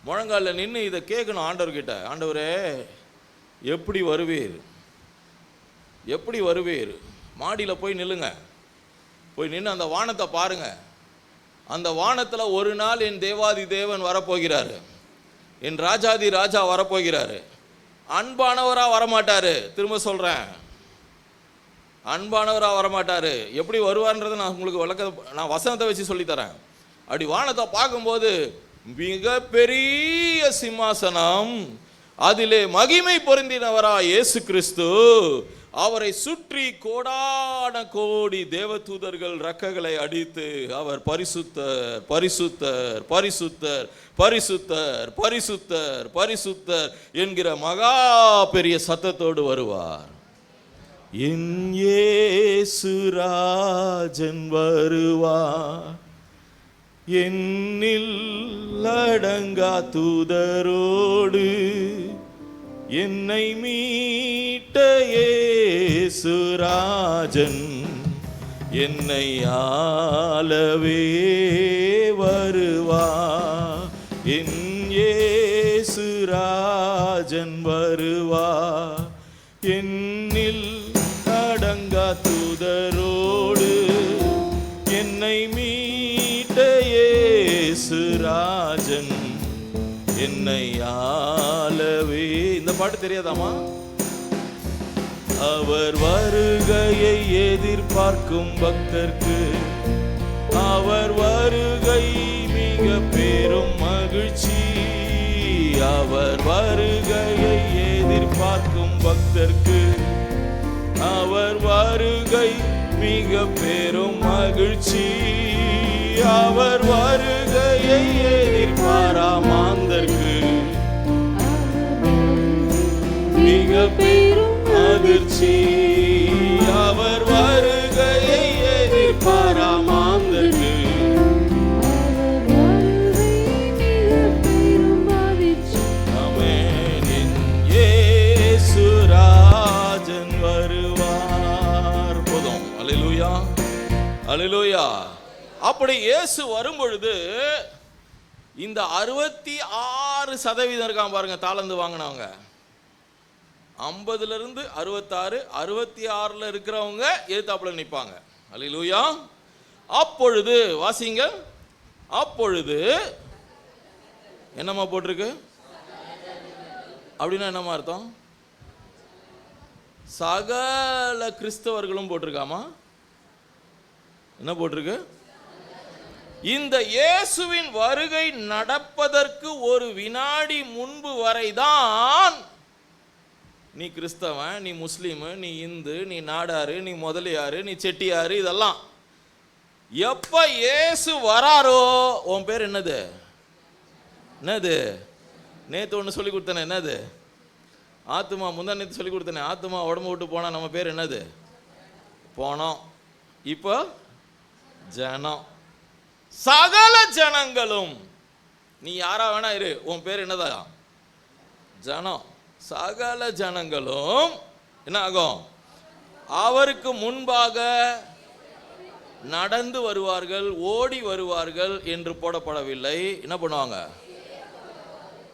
Speaker 4: முழங்கால நின்று இதை கேட்கணும் ஆண்டவர்கிட்ட. ஆண்டவரே, எப்படி வருவீர், எப்படி வருவீர்? மாடியில் போய் நில்லுங்க, போய் நின்று அந்த வானத்தை பாருங்க. அந்த வானத்தில் ஒரு நாள் என் தேவாதி தேவன் வரப்போகிறாரு, என் ராஜாதி ராஜா வரப்போகிறாரு. அன்பானவராக வரமாட்டாரு. திரும்ப சொல்கிறேன், அன்பானவராக வரமாட்டாரு. எப்படி வருவார்ன்றதை நான் உங்களுக்கு நான் வசனத்தை வச்சு சொல்லித்தரேன். அப்படி வானத்தை பார்க்கும்போது மிக பெரிய சிம்மாசனம், அதிலே மகிமை பொருந்தினவராய் இயேசு கிறிஸ்து, அவரை சுற்றி கோடான கோடி தேவதூதர்கள் ரெக்கைகளை அடித்து அவர் பரிசுத்தர் பரிசுத்தர் பரிசுத்தர் பரிசுத்தர் பரிசுத்தர் பரிசுத்தர் என்கிற மகா பெரிய சத்தத்தோடு வருவார். என் இயேசு ராஜன் வருவார், என்னில் அடங்கா தூதரோடு என்னை மீட்ட இயேசு ராஜன் என்னை ஆளவே வருவார். என் இயேசு ராஜன் வருவார், என்னில் அடங்கா தூதரோடு என்னை மீட்ட இயேசு ராஜன் என்னை ஆளவே. இந்த பாட்டு தெரியாதாமா? அவர் வருகையை எதிர்பார்க்கும் பக்தர்க்கு அவர் வருகை மிக பெரும் மகிழ்ச்சி. அவர் வருகையை எதிர்பார்க்கும் பக்தர்க்கு அவர் வருகை மிக பெரும் மகிழ்ச்சி. அவர் வருகையை எதிர்பாரா மாந்தர்க்கு மிக பெரும் அதிர்ச்சி. அவர் வருகையை எதிர்பாரா மாந்தர்க்கு ஆமென். இயேசு ராஜன் வருவார். போதும். அல்லேலூயா, அல்லேலூயா. அப்படி இயேசு வரும்பொழுது இந்த 66% இருக்கான் பாருங்க, தாளந்து வாங்கினவங்க. 50லிருந்து 66, 66ல் இருக்கிறவங்க எதிர்த்தாப்புல நிற்பாங்க. அல்லேலூயா. அப்பொழுது வாசிங்க, அப்பொழுது என்னம்மா போட்டிருக்கு? அப்படின்னா என்னம்மா அர்த்தம்? சகல கிறிஸ்தவர்களும் போட்டிருக்காமா? என்ன போட்டிருக்கு? இந்த இயேசுவின் வருகை நடப்பதற்கு ஒரு வினாடி முன்பு வரைதான் நீ கிறிஸ்தவன், நீ முஸ்லீமு, நீ இந்து, நீ நாடாரு, நீ முதலியாரு, நீ செட்டியாரு, இதெல்லாம். எப்ப இயேசு வராரோ உன் பேர் என்னது? என்னது? நேத்து ஒன்று சொல்லி கொடுத்தனே, என்னது? ஆத்துமா. முந்தா நேத்து சொல்லி கொடுத்தனே, ஆத்துமா உடம்பு விட்டு போனா நம்ம பேர் என்னது? போனோம். இப்போ ஜனம். சகல ஜனங்களும், நீ யாரா வேணா இரு, உன் பேர் என்னதா? ஜனம். சகல ஜனங்களும் என்ன ஆகும்? அவருக்கு முன்பாக நடந்து வருவார்கள், ஓடி வருவார்கள் என்று போடப்படவில்லை. என்ன பண்ணுவாங்க?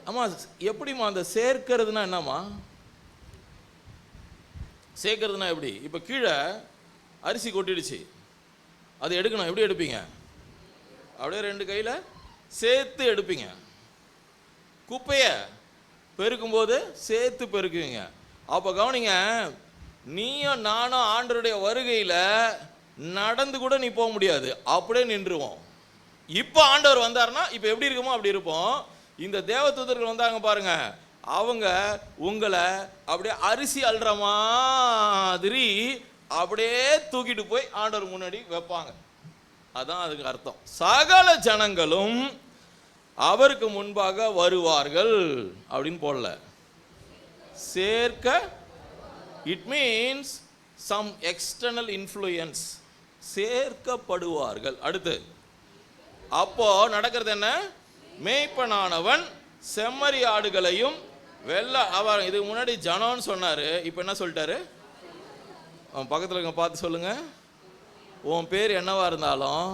Speaker 4: ஆமா, எப்படிமா அந்த சேர்க்கிறதுனா என்னம்மா? சேர்க்கிறதுனா எப்படி? இப்போ கீழே அரிசி கொட்டிடுச்சு, அது எடுக்கணும். எப்படி எடுப்பீங்க? அப்படியே 2 கையில் சேர்த்து எடுப்பீங்க. குப்பையை பெருக்கும்போது சேர்த்து பெருக்குவீங்க. அப்போ கவனிங்க, நீயும் நானும் ஆண்டவருடைய வருகையில் நடந்து கூட நீ போக முடியாது, அப்படியே நின்றுவோம். இப்போ ஆண்டவர் வந்தாருன்னா இப்போ எப்படி இருக்குமோ அப்படி இருப்போம். இந்த தேவதூதர்கள் வந்தாங்க பாருங்க, அவங்க உங்களை அப்படியே அரிசி அள்ளுற மாதிரி அப்படியே தூக்கிட்டு போய் ஆண்டவர் முன்னாடி வைப்பாங்க. அதான் அதுக்கு அர்த்தம். சகல ஜனங்களும் அவருக்கு முன்பாக வருவார்கள் அப்படின்னு போடல, சேர்க்க. It means some external influence, சேர்க்கப்படுவார்கள். அடுத்து அப்போ நடக்கிறது என்ன? மேய்ப்பனானவன் செம்மறி ஆடுகளையும் அவர் இதுக்கு முன்னாடி ஜனம்னு சொன்னாரு, இப்போ என்ன சொல்லிட்டாரு? பக்கத்தில் இருக்க பார்த்து சொல்லுங்க. உன் பேர் என்னவா இருந்தாலும்,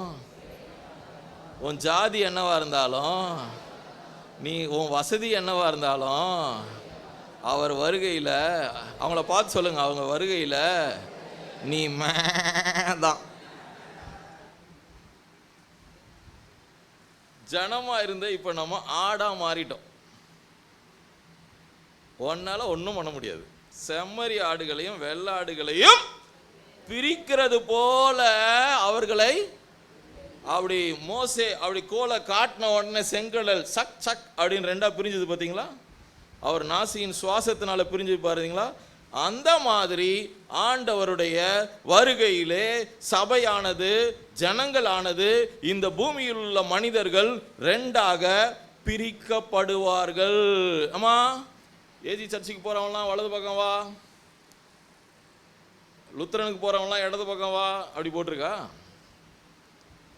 Speaker 4: உன் ஜாதி என்னவா இருந்தாலும், நீ உன் வசதி என்னவா இருந்தாலும், அவர் வருகையில் அவங்கள பார்த்து சொல்லுங்க, அவங்க வருகையில் நீ தான். ஜனமா இருந்த இப்போ நம்ம ஆடா மாறிட்டோம். ஒன்னால ஒன்றும் பண்ண முடியாது. செம்மறி ஆடுகளையும் வெள்ளை ஆடுகளையும் பிரிக்கிறது போல அவர்களை அப்படி மோசே அப்படி கோலை காட்டின உடனே செங்கடல் சக் சக் அப்படின்னு 2ஆ பிரிஞ்சது பார்த்தீங்களா? அவர் நாசியின் சுவாசத்தினால பிரிஞ்சு பாருங்களா? அந்த மாதிரி ஆண்டவருடைய வருகையிலே சபையானது, ஜனங்களானது, இந்த பூமியில் உள்ள மனிதர்கள் 2ஆக பிரிக்கப்படுவார்கள். ஆமா, ஏஜி சர்ச்சுக்கு போறவங்களாம் வலது பக்கம் வா, லுத்தரனுக்கு போறவங்களாம் இடது பக்கம் வா அப்படி போட்டிருக்கா?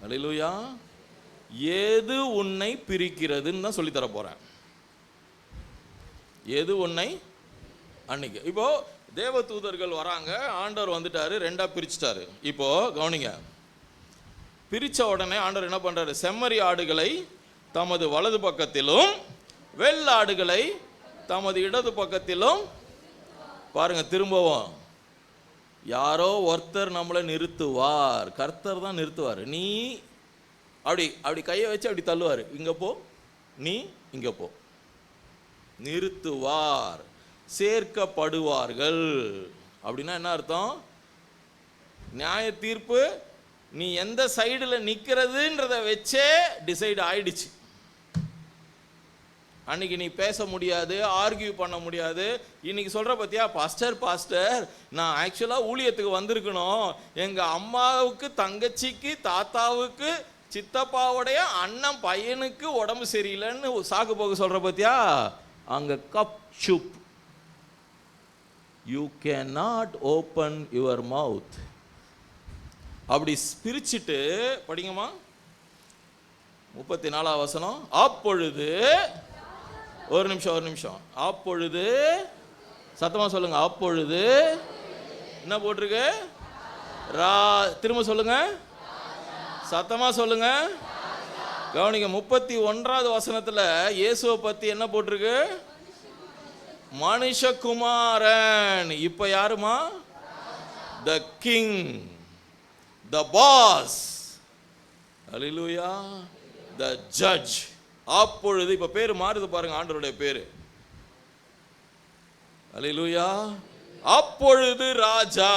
Speaker 4: அல்லேலூயா. எது உன்னை பிரிக்கிறதுன்னு தான் சொல்லித்தர போறேன். எது உன்னை அன்னைக்கு இப்போ தேவ தூதர்கள் வராங்க, ஆண்டவர் வந்துட்டாரு, 2ஆ பிரிச்சுட்டாரு. இப்போ கவனிங்க, பிரிச்ச உடனே ஆண்டவர் என்ன பண்றாரு? செம்மறி ஆடுகளை தமது வலது பக்கத்திலும் வெள்ளை ஆடுகளை தமது இடது பக்கத்திலும். பாருங்க, திரும்பவும் யாரோ ஒருத்தர் நம்மளை நிறுத்துவார். கர்த்தர் தான் நிறுத்துவார். நீ அப்படி அப்படி கையை வச்சு அப்படி தள்ளுவார், இங்க போ, நீ இங்க போ. நிறுத்துவார். சேர்க்கப்படுவார்கள் அப்படின்னா என்ன அர்த்தம்? நியாய தீர்ப்பு நீ எந்த சைடில் நிற்கிறதுன்றத வச்சே டிசைட் ஆயிடுச்சு. அன்னைக்கு நீ பேச முடியாது, ஆர்கியூ பண்ண முடியாது. இன்னைக்கு சொல்ற பத்தியா, பாஸ்டர் நான் ஆக்சுவலாக ஊழியத்துக்கு வந்திருக்கணும், எங்கள் அம்மாவுக்கு, தங்கச்சிக்கு, தாத்தாவுக்கு, சித்தப்பாவுடைய அண்ணன் பையனுக்கு உடம்பு சரியில்லைன்னு சாக்கு போக சொல்ற பத்தியா, அங்கே cup sub. You can not open your mouth. அப்படி பிரிச்சுட்டு படிங்கம்மா 34ஆம் வசனம். அப்பொழுது ஒரு நிமிஷம் அப்பொழுது சத்தமா சொல்லுங்க. அப்பொழுது என்ன போட்டிருக்கு? திரும்ப சொல்லுங்க, சத்தமா சொல்லுங்க. கவனிங்க, 31ஆவது வசனத்துல இயேசுவை பத்தி என்ன போட்டிருக்கு? மனுஷகுமாரன். இப்ப யாருமா? The king, the boss. அல்லேலூயா. The judge. அப்பொழுது இப்ப பேரு மாறுது பாருங்க, ஆண்டவருடைய பேரு. அல்லேலூயா. அப்பொழுது ராஜா.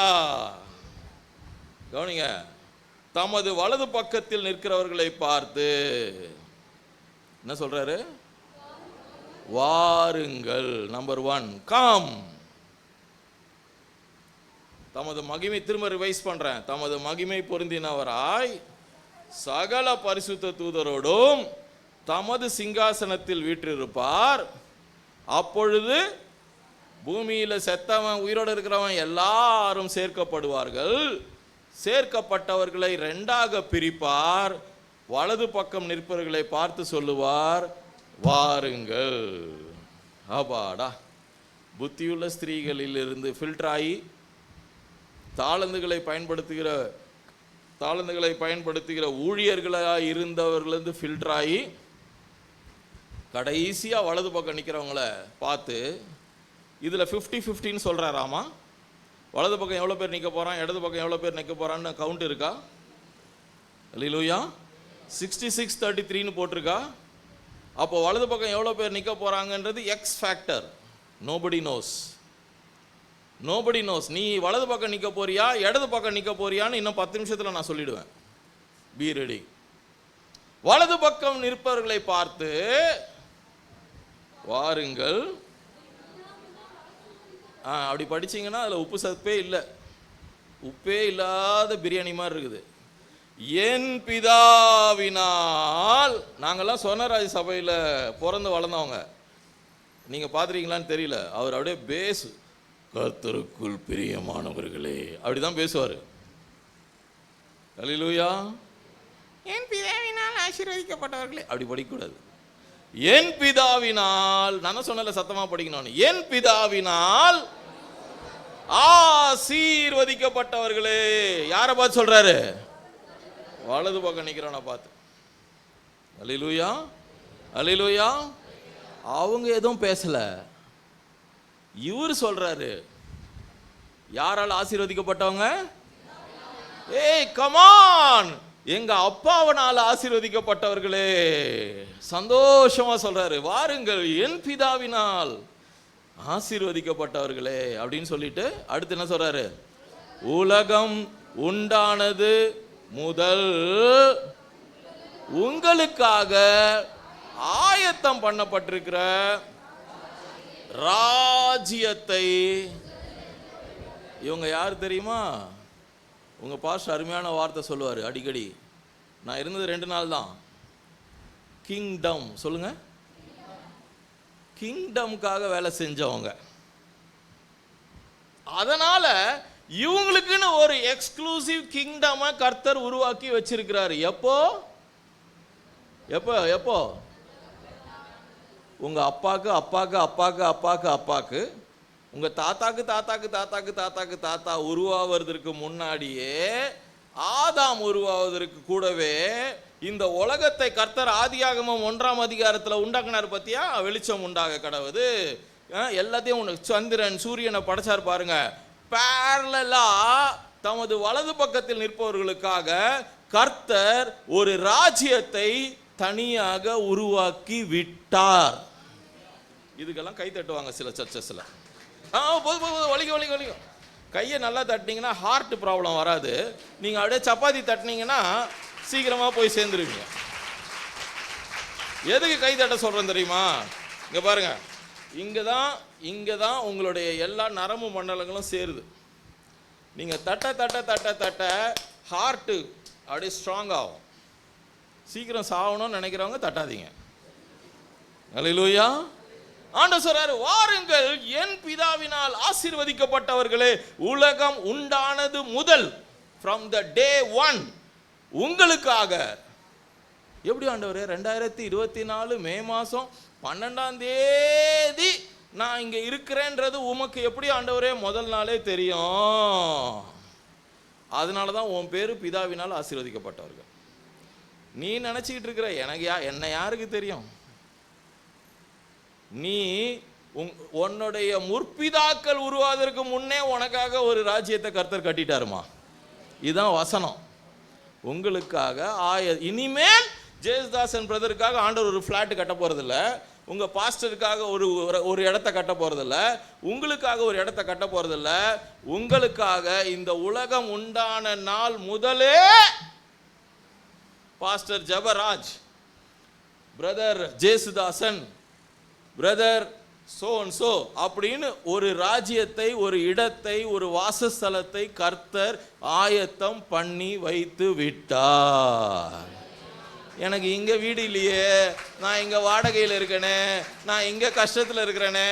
Speaker 4: கவனிங்க, தமது வலது பக்கத்தில் நிற்கிறவர்களை பார்த்து என்ன சொல்றாரு? வாருங்கள். Number 1, come. தமது மகிமை, திரும்ப ரிவைஸ் பண்றேன், தமது மகிமை பொருந்தினவராய் சகல பரிசுத்த தூதரோடும் தமது சிங்காசனத்தில் வீற்றிருப்பார். அப்பொழுது பூமியில செத்தவன், உயிரோடு இருக்கிறவன் எல்லாரும் சேர்க்கப்படுவார்கள். சேர்க்கப்பட்டவர்களை 2ஆக பிரிப்பார். வலது பக்கம் நிற்பவர்களை பார்த்து சொல்லுவார், வாருங்கள். அபாடா. புத்தியுள்ள ஸ்திரீகளில் இருந்து ஃபில்டர் ஆகி தாளந்துகளை பயன்படுத்துகிற தாளந்துகளை பயன்படுத்துகிற ஊழியர்களாக இருந்தவர்லேருந்து ஃபில்டர் ஆகி கடைசியாக வலது பக்கம் நிற்கிறவங்கள பார்த்து இதில் 50-50 சொல்கிறாராமா. வலது பக்கம் எவ்வளோ பேர் நிற்க போகிறான், இடது பக்கம் எவ்வளோ பேர் நிற்க போகிறான்னு கவுண்ட் இருக்கா? அல்லேலூயா. 66-33 போட்டிருக்கா. அப்போ வலது பக்கம் எவ்வளோ பேர் நிற்க போகிறாங்கன்றது எக்ஸ் ஃபேக்டர். Nobody nose. நீ வலது பக்கம் நிற்க போறியா இடது பக்கம் நிற்க போறியான்னு இன்னும் 10 நிமிஷத்தில் நான் சொல்லிடுவேன். Be ready. வலது பக்கம் நிற்பவர்களை பார்த்து வாருங்கள். அப்படி படிச்சீங்கன்னா அதில் உப்பு சப்பே இல்லை, உப்பே இல்லாத பிரியாணி மாதிரி இருக்குது. என் பிதாவினால், நாங்கள்லாம் சொர்ணராஜ் சபையில் பிறந்து வளர்ந்தவங்க, நீங்கள் பார்த்துருக்கீங்களான்னு தெரியல. அவர் அப்படியே பேசு, கர்த்தருக்குள் பிரியமானவர்களே அப்படி தான் பேசுவார். அல்லேலூயா. என் பிதாவினால் ஆசீர்வதிக்கப்பட்டவர்களே அப்படி படிக்கக்கூடாது. என் பிதாவினால், நான் சொன்னல சத்தமாக படிக்கணும், என் பிதாவினால் ஆசீர்வதிக்கப்பட்டவர்களே. யாரை பார்த்து சொல்றாரு? வலது பக்கம் நிற்கிறவனை பார்த்து. அல்லேலூயா, அல்லேலூயா. அவங்க எதுவும் பேசல, இவர் சொல்றாரு. யாரால் ஆசீர்வதிக்கப்பட்டவங்க? ஏய் கமான், எங்க அப்பாவனால ஆசீர்வதிக்கப்பட்டவர்களே. சந்தோஷமா சொல்றாரு, வாருங்கள் என் பிதாவினால் ஆசீர்வதிக்கப்பட்டவர்களே அப்படின்னு சொல்லிட்டு அடுத்து என்ன சொல்றாரு? உலகம் உண்டானது முதல் உங்களுக்காக ஆயத்தம் பண்ணப்பட்டிருக்கிற ராஜ்யத்தை. இவங்க யார் தெரியுமா? உங்க பாஸ்டர் அருமையான வார்த்தை சொல்லுவார் அடிக்கடி. நான் இருந்தது 2 நாள் தான். கிங்டம் சொல்லுங்க. கிங்டம்காக வேலை செஞ்சவங்க. அதனால இவங்களுக்குன்னு ஒரு எக்ஸ்க்ளூசிவ் கிங்டமை கர்த்தர் உருவாக்கி வச்சிருக்கிறாரு. எப்போ எப்போ எப்போ? உங்க அப்பாக்கு அப்பாக்கு அப்பாக்கு அப்பாக்கு அப்பாக்கு உங்க தாத்தாக்கு தாத்தாக்கு தாத்தாக்கு தாத்தாக்கு தாத்தா உருவாவதற்கு முன்னாடியே, ஆதாம் உருவாவதற்கு கூடவே இந்த உலகத்தை கர்த்தர் ஆதியாகமம் 1ஆம் அதிகாரத்தில் உண்டாக்குனார். பத்தியா? வெளிச்சம் உண்டாக கடவுது, எல்லாத்தையும் சந்திரன் சூரியனை படைச்சார் பாருங்க. பேரலா தமது வலது பக்கத்தில் நிற்பவர்களுக்காக கர்த்தர் ஒரு ராஜ்யத்தை தனியாக உருவாக்கி விட்டார். இதுக்கெல்லாம் கை தட்டுவாங்க சில சர்ச்சஸ்ல. வலிக்கும். கையை நல்லா தட்டினீங்கன்னா ஹார்ட் ப்ராப்ளம் வராது. நீங்கள் அப்படியே சப்பாத்தி தட்டினீங்கன்னா சீக்கிரமாக போய் சேர்ந்துருவீங்க. எதுக்கு கை தட்ட சொல்கிறேன் தெரியுமா? இங்கே பாருங்க, இங்கே தான் உங்களுடைய எல்லா நரம்பு மண்டலங்களும் சேருது. நீங்கள் தட்ட தட்ட தட்ட தட்ட ஹார்ட்டு அப்படியே ஸ்ட்ராங் ஆகும். சீக்கிரம் சாகணும்னு நினைக்கிறவங்க தட்டாதீங்க. அல்லேலூயா. ஆண்டவர் சொல்றாரு, வாருங்கள் என் பிதாவினால் ஆசீர்வதிக்கப்பட்டவர்களே, உலகம் உண்டானது முதல், ஃப்ரம் த டே 1 உங்களுக்காக. எப்படி ஆண்டவரே? 2024 மே மாதம் 12ஆம் தேதி நான் இங்கே இருக்கிறேன்றது உமக்கு எப்படி ஆண்டவரே முதல் நாளே தெரியும்? அதனால தான் உன் பேர் பிதாவினால் ஆசீர்வதிக்கப்பட்டவர்கள். நீ நினச்சிக்கிட்டு இருக்கிற என்ன யாருக்கு தெரியும்? நீ உன்னுடைய முற்பிதாக்கள் உருவாவதற்கு முன்னே உனக்காக ஒரு ராஜ்யத்தை கர்த்தர் கட்டிட்டாருமா. இதுதான் வசனம். உங்களுக்காக இனிமேல் ஜேசுதாசன் பிரதருக்காக ஆண்டவர் ஒரு ஃப்ளாட் கட்ட போறதில்ல, உங்க பாஸ்டருக்காக ஒரு இடத்த கட்ட போறதில்ல, உங்களுக்காக ஒரு இடத்த கட்ட போறதில்ல. உங்களுக்காக இந்த உலகம் உண்டான நாள் முதலே pastor Jebaraj, brother Jesudasan, brother so and so அப்படின்னு ஒரு ராஜ்யத்தை, ஒரு இடத்தை, ஒரு வாசஸ்தலத்தை கர்த்தர் ஆயத்தம் பண்ணி வைத்து விட்டார். எனக்கு இங்க வீடு இல்லையே, நான் இங்க வாடகையில் இருக்கனே, நான் இங்க கஷ்டத்தில் இருக்கிறேனே,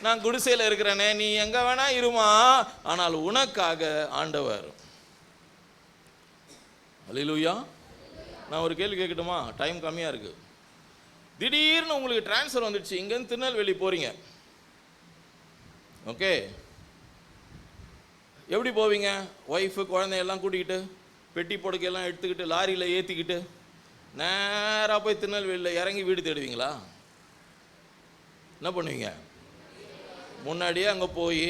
Speaker 4: நான் குடிசையில் இருக்கிறேனே, நீ எங்க வேணா இருமா, ஆனால் உனக்காக ஆண்டவர். அல்லேலூயா. நான் ஒரு கேள்வி கேட்கட்டுமா? டைம் கம்மியா இருக்கு. திடீர்னு உங்களுக்கு டிரான்ஸ்ஃபர் வந்துடுச்சு, இங்கேருந்து திருநெல்வேலி போறீங்க. ஓகே, எப்படி போவீங்க? ஒய்ஃபு குழந்தையெல்லாம் கூட்டிக்கிட்டு பெட்டி பொடுக்கையெல்லாம் எடுத்துக்கிட்டு லாரியில் ஏற்றிக்கிட்டு நேராக போய் திருநெல்வேலியில் இறங்கி வீடு தேடுவீங்களா? என்ன பண்ணுவீங்க? முன்னாடியே அங்கே போய்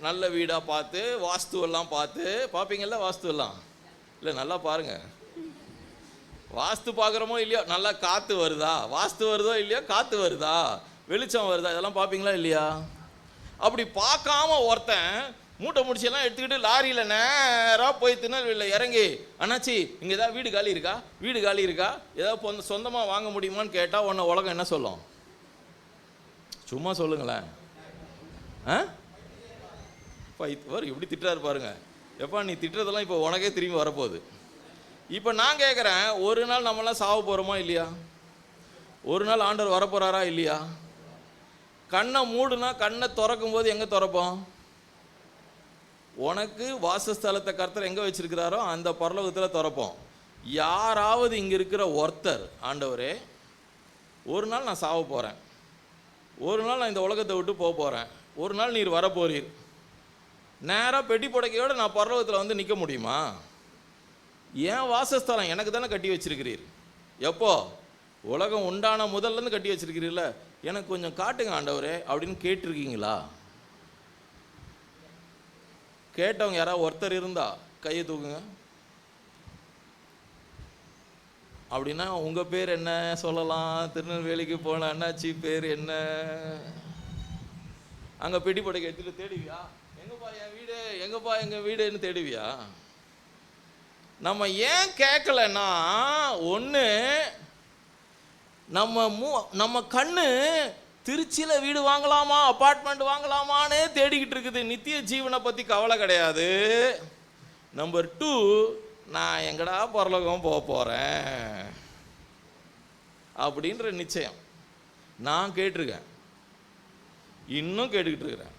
Speaker 4: நல்ல வீடாக பார்த்து வாஸ்துவெல்லாம் பார்த்து பார்ப்பீங்கள்ல. வாஸ்துவெல்லாம் இல்லை, நல்லா பாருங்கள். வாஸ்து பார்க்குறோமோ இல்லையோ, நல்லா காற்று வருதா, வாஸ்து வருதோ இல்லையோ, காற்று வருதா, வெளிச்சம் வருதா, இதெல்லாம் பார்ப்பீங்களா இல்லையா? அப்படி பார்க்காம ஒருத்தன் மூட்டை முடிச்செல்லாம் எடுத்துக்கிட்டு லாரியில் நேராக போய் திருநெல்வேலியில் இறங்கி, அண்ணாச்சி இங்கே ஏதாவது வீடு காலி இருக்கா, வீடு காலி இருக்கா, ஏதாவது சொந்தமாக வாங்க முடியுமான்னு கேட்டால் உன்னை உலகம் என்ன சொல்லும்? சும்மா சொல்லுங்களேன். எப்படி திட்டுறாரு பாருங்க. எப்பா நீ திட்டுறதெல்லாம் இப்போ உனக்கே திரும்பி வரப்போகுது. இப்போ நான் கேட்குறேன், ஒரு நாள் நம்மளாம் சாவ போகிறோமா இல்லையா? ஒரு நாள் ஆண்டவர் வரப்போகிறாரா இல்லையா? கண்ணை மூடுனா கண்ணை திறக்கும் போது எங்கே திறப்போம்? உனக்கு வாசஸ்தலத்தை கர்த்தர் எங்கே வச்சிருக்கிறாரோ அந்த பரலோகத்தில் திறப்போம். யாராவது இங்கே இருக்கிற ஒருத்தர், ஆண்டவரே ஒரு நாள் நான் சாவ போகிறேன், ஒரு நாள் நான் இந்த உலகத்தை விட்டு போக போகிறேன், ஒரு நாள் நீர் வரப்போறீர், நேராக பெட்டி புடைக்கையோடு நான் பரலோகத்தில் வந்து நிற்க முடியுமா? ஏன் வாசஸ்தலம் எனக்கு தானே கட்டி வச்சிருக்கிறீர். எப்போ? உலகம் உண்டான முதல்லேருந்து கட்டி வச்சிருக்கிறீர்ல, எனக்கு கொஞ்சம் காட்டுங்க ஆண்டவரே அப்படின்னு கேட்டிருக்கீங்களா? கேட்டவங்க யாராவது ஒருத்தர் இருந்தா கையை தூக்குங்க. அப்படின்னா உங்கள் பேர் என்ன சொல்லலாம்? திருநெல்வேலிக்கு போன அண்ணாச்சி பேர் என்ன? அங்கே பெட்டி புடைக்க எடுத்துட்டு தேடுவியா? எங்கப்பா என் வீடு, எங்கப்பா எங்கள் வீடுன்னு தேடுவியா? நம்ம ஏன் கேட்கலன்னா, ஒன்று நம்ம கண்ணு திருச்சியில் வீடு வாங்கலாமா, அப்பார்ட்மெண்ட் வாங்கலாமான்னு தேடிக்கிட்டு இருக்குது. நித்திய ஜீவனை பற்றி கவலை கிடையாது. நம்பர் 2, நான் எங்கடா பரலோகம் போக போகிறேன் அப்படின்ற நிச்சயம் நான் கேட்டிருக்கேன், இன்னும் கேட்டுக்கிட்டு இருக்கிறேன்.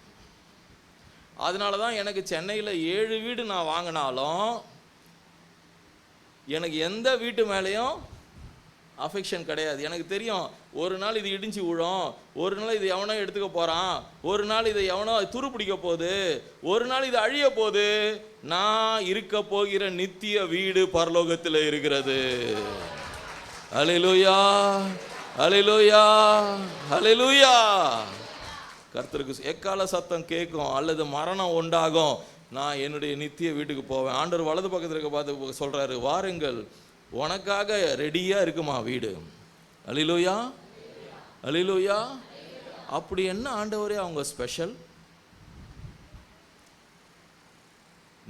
Speaker 4: அதனால தான் எனக்கு சென்னையில் 7 வீடு நான் வாங்கினாலும் எனக்கு எந்த வீட்டு மேலேயும் அஃபெக்ஷன் கிடையாது. எனக்கு தெரியும், ஒரு நாள் இது இடிஞ்சு விழும், ஒரு நாள் இது எவனோ எடுத்துக்க போகிறான், ஒரு நாள் இதை எவனோ துரு பிடிக்க போகுது, ஒரு நாள் இது அழிய போகுது. நான் இருக்க போகிற நித்திய வீடு பரலோகத்தில் இருக்கிறது. அல்லேலூயா, அல்லேலூயா, அல்லேலூயா. கர்த்தருக்கு எக்கால சத்தம் கேட்கும் அல்லது மரணம் உண்டாகும், நான் என்னுடைய நித்திய வீட்டுக்கு போவேன். ஆண்டவர் வலது பக்கத்தில் இருக்க பார்த்து சொல்கிறாரு, வாருங்கள், உனக்காக ரெடியாக இருக்குமா வீடு. அல்லேலூயா, அல்லேலூயா. அப்படி என்ன ஆண்டவரே அவங்க ஸ்பெஷல்?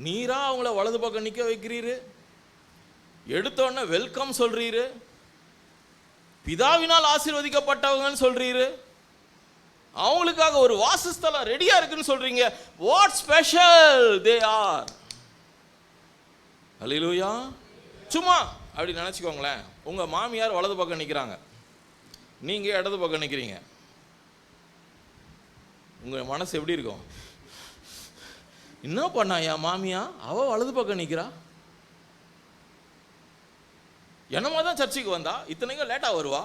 Speaker 4: நீரா அவங்கள வலது பக்கம் நிற்க வைக்கிறீரு, எடுத்தோடனே வெல்கம் சொல்றீரு, பிதாவினால் ஆசீர்வதிக்கப்பட்டவங்கன்னு சொல்றீரு, அவங்களுக்காக ஒரு வாசஸ்தலம் ரெடியா இருக்குன்னு சொல்றீங்க. What special they are. Hallelujah. சும்மா அப்படி நினச்சிக்கோங்களேன், உங்கள் மாமியார் வலது பக்கம் நிற்கிறாங்க, நீங்கள் இடது பக்கம் நிற்கிறீங்க. உங்கள் மனசு எப்படி இருக்கும்? என்ன பண்ணா என் மாமியா, அவள் வலது பக்கம் நிற்கிறா, என்னமா தான் சர்ச்சுக்கு வந்தா, இத்தனைக்கும் லேட்டாக வருவா,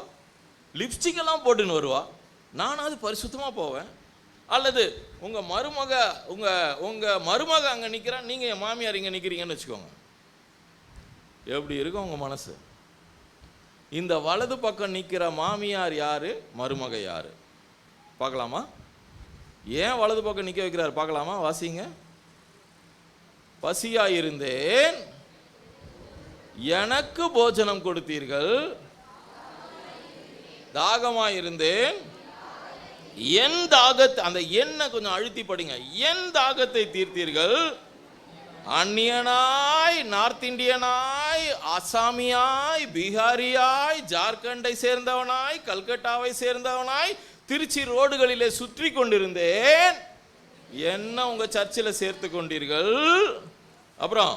Speaker 4: லிப்ஸ்டிக் எல்லாம் போட்டுன்னு வருவா, நானாவது பரிசுத்தமாக போவேன். அல்லது உங்கள் மருமக அங்கே நிற்கிறான், நீங்கள் என் மாமியார் இங்கே நிற்கிறீங்கன்னு வச்சுக்கோங்க. எப்படி இருக்கும் உங்கள் மனசு? இந்த வலது பக்கம் நிற்கிற மாமியார் யாரு, மருமக யாரு பார்க்கலாமா? ஏன் வலது பக்கம் நிற்க வைக்கிறார் பார்க்கலாமா? வாசிங்க. பசியாயிருந்தேன், எனக்கு போஜனம் கொடுத்தீர்கள், தாகமாயிருந்தேன், என் தாகத்தை, அந்த எண்ணெய் கொஞ்சம் அழுத்தி படிங்க, என் தாகத்தை தீர்த்தீர்கள், அந்நியனாய், நார்த் இந்தியனாய், அசாமியாய், பீகாரியாய், ஜார்க்கண்டை சேர்ந்தவனாய், கல்கட்டாவை சேர்ந்தவனாய், திருச்சி ரோடுகளிலே சுற்றி கொண்டிருந்தேன், என்ன உங்க சர்ச்சில் சேர்த்து கொண்டீர்கள். அப்புறம்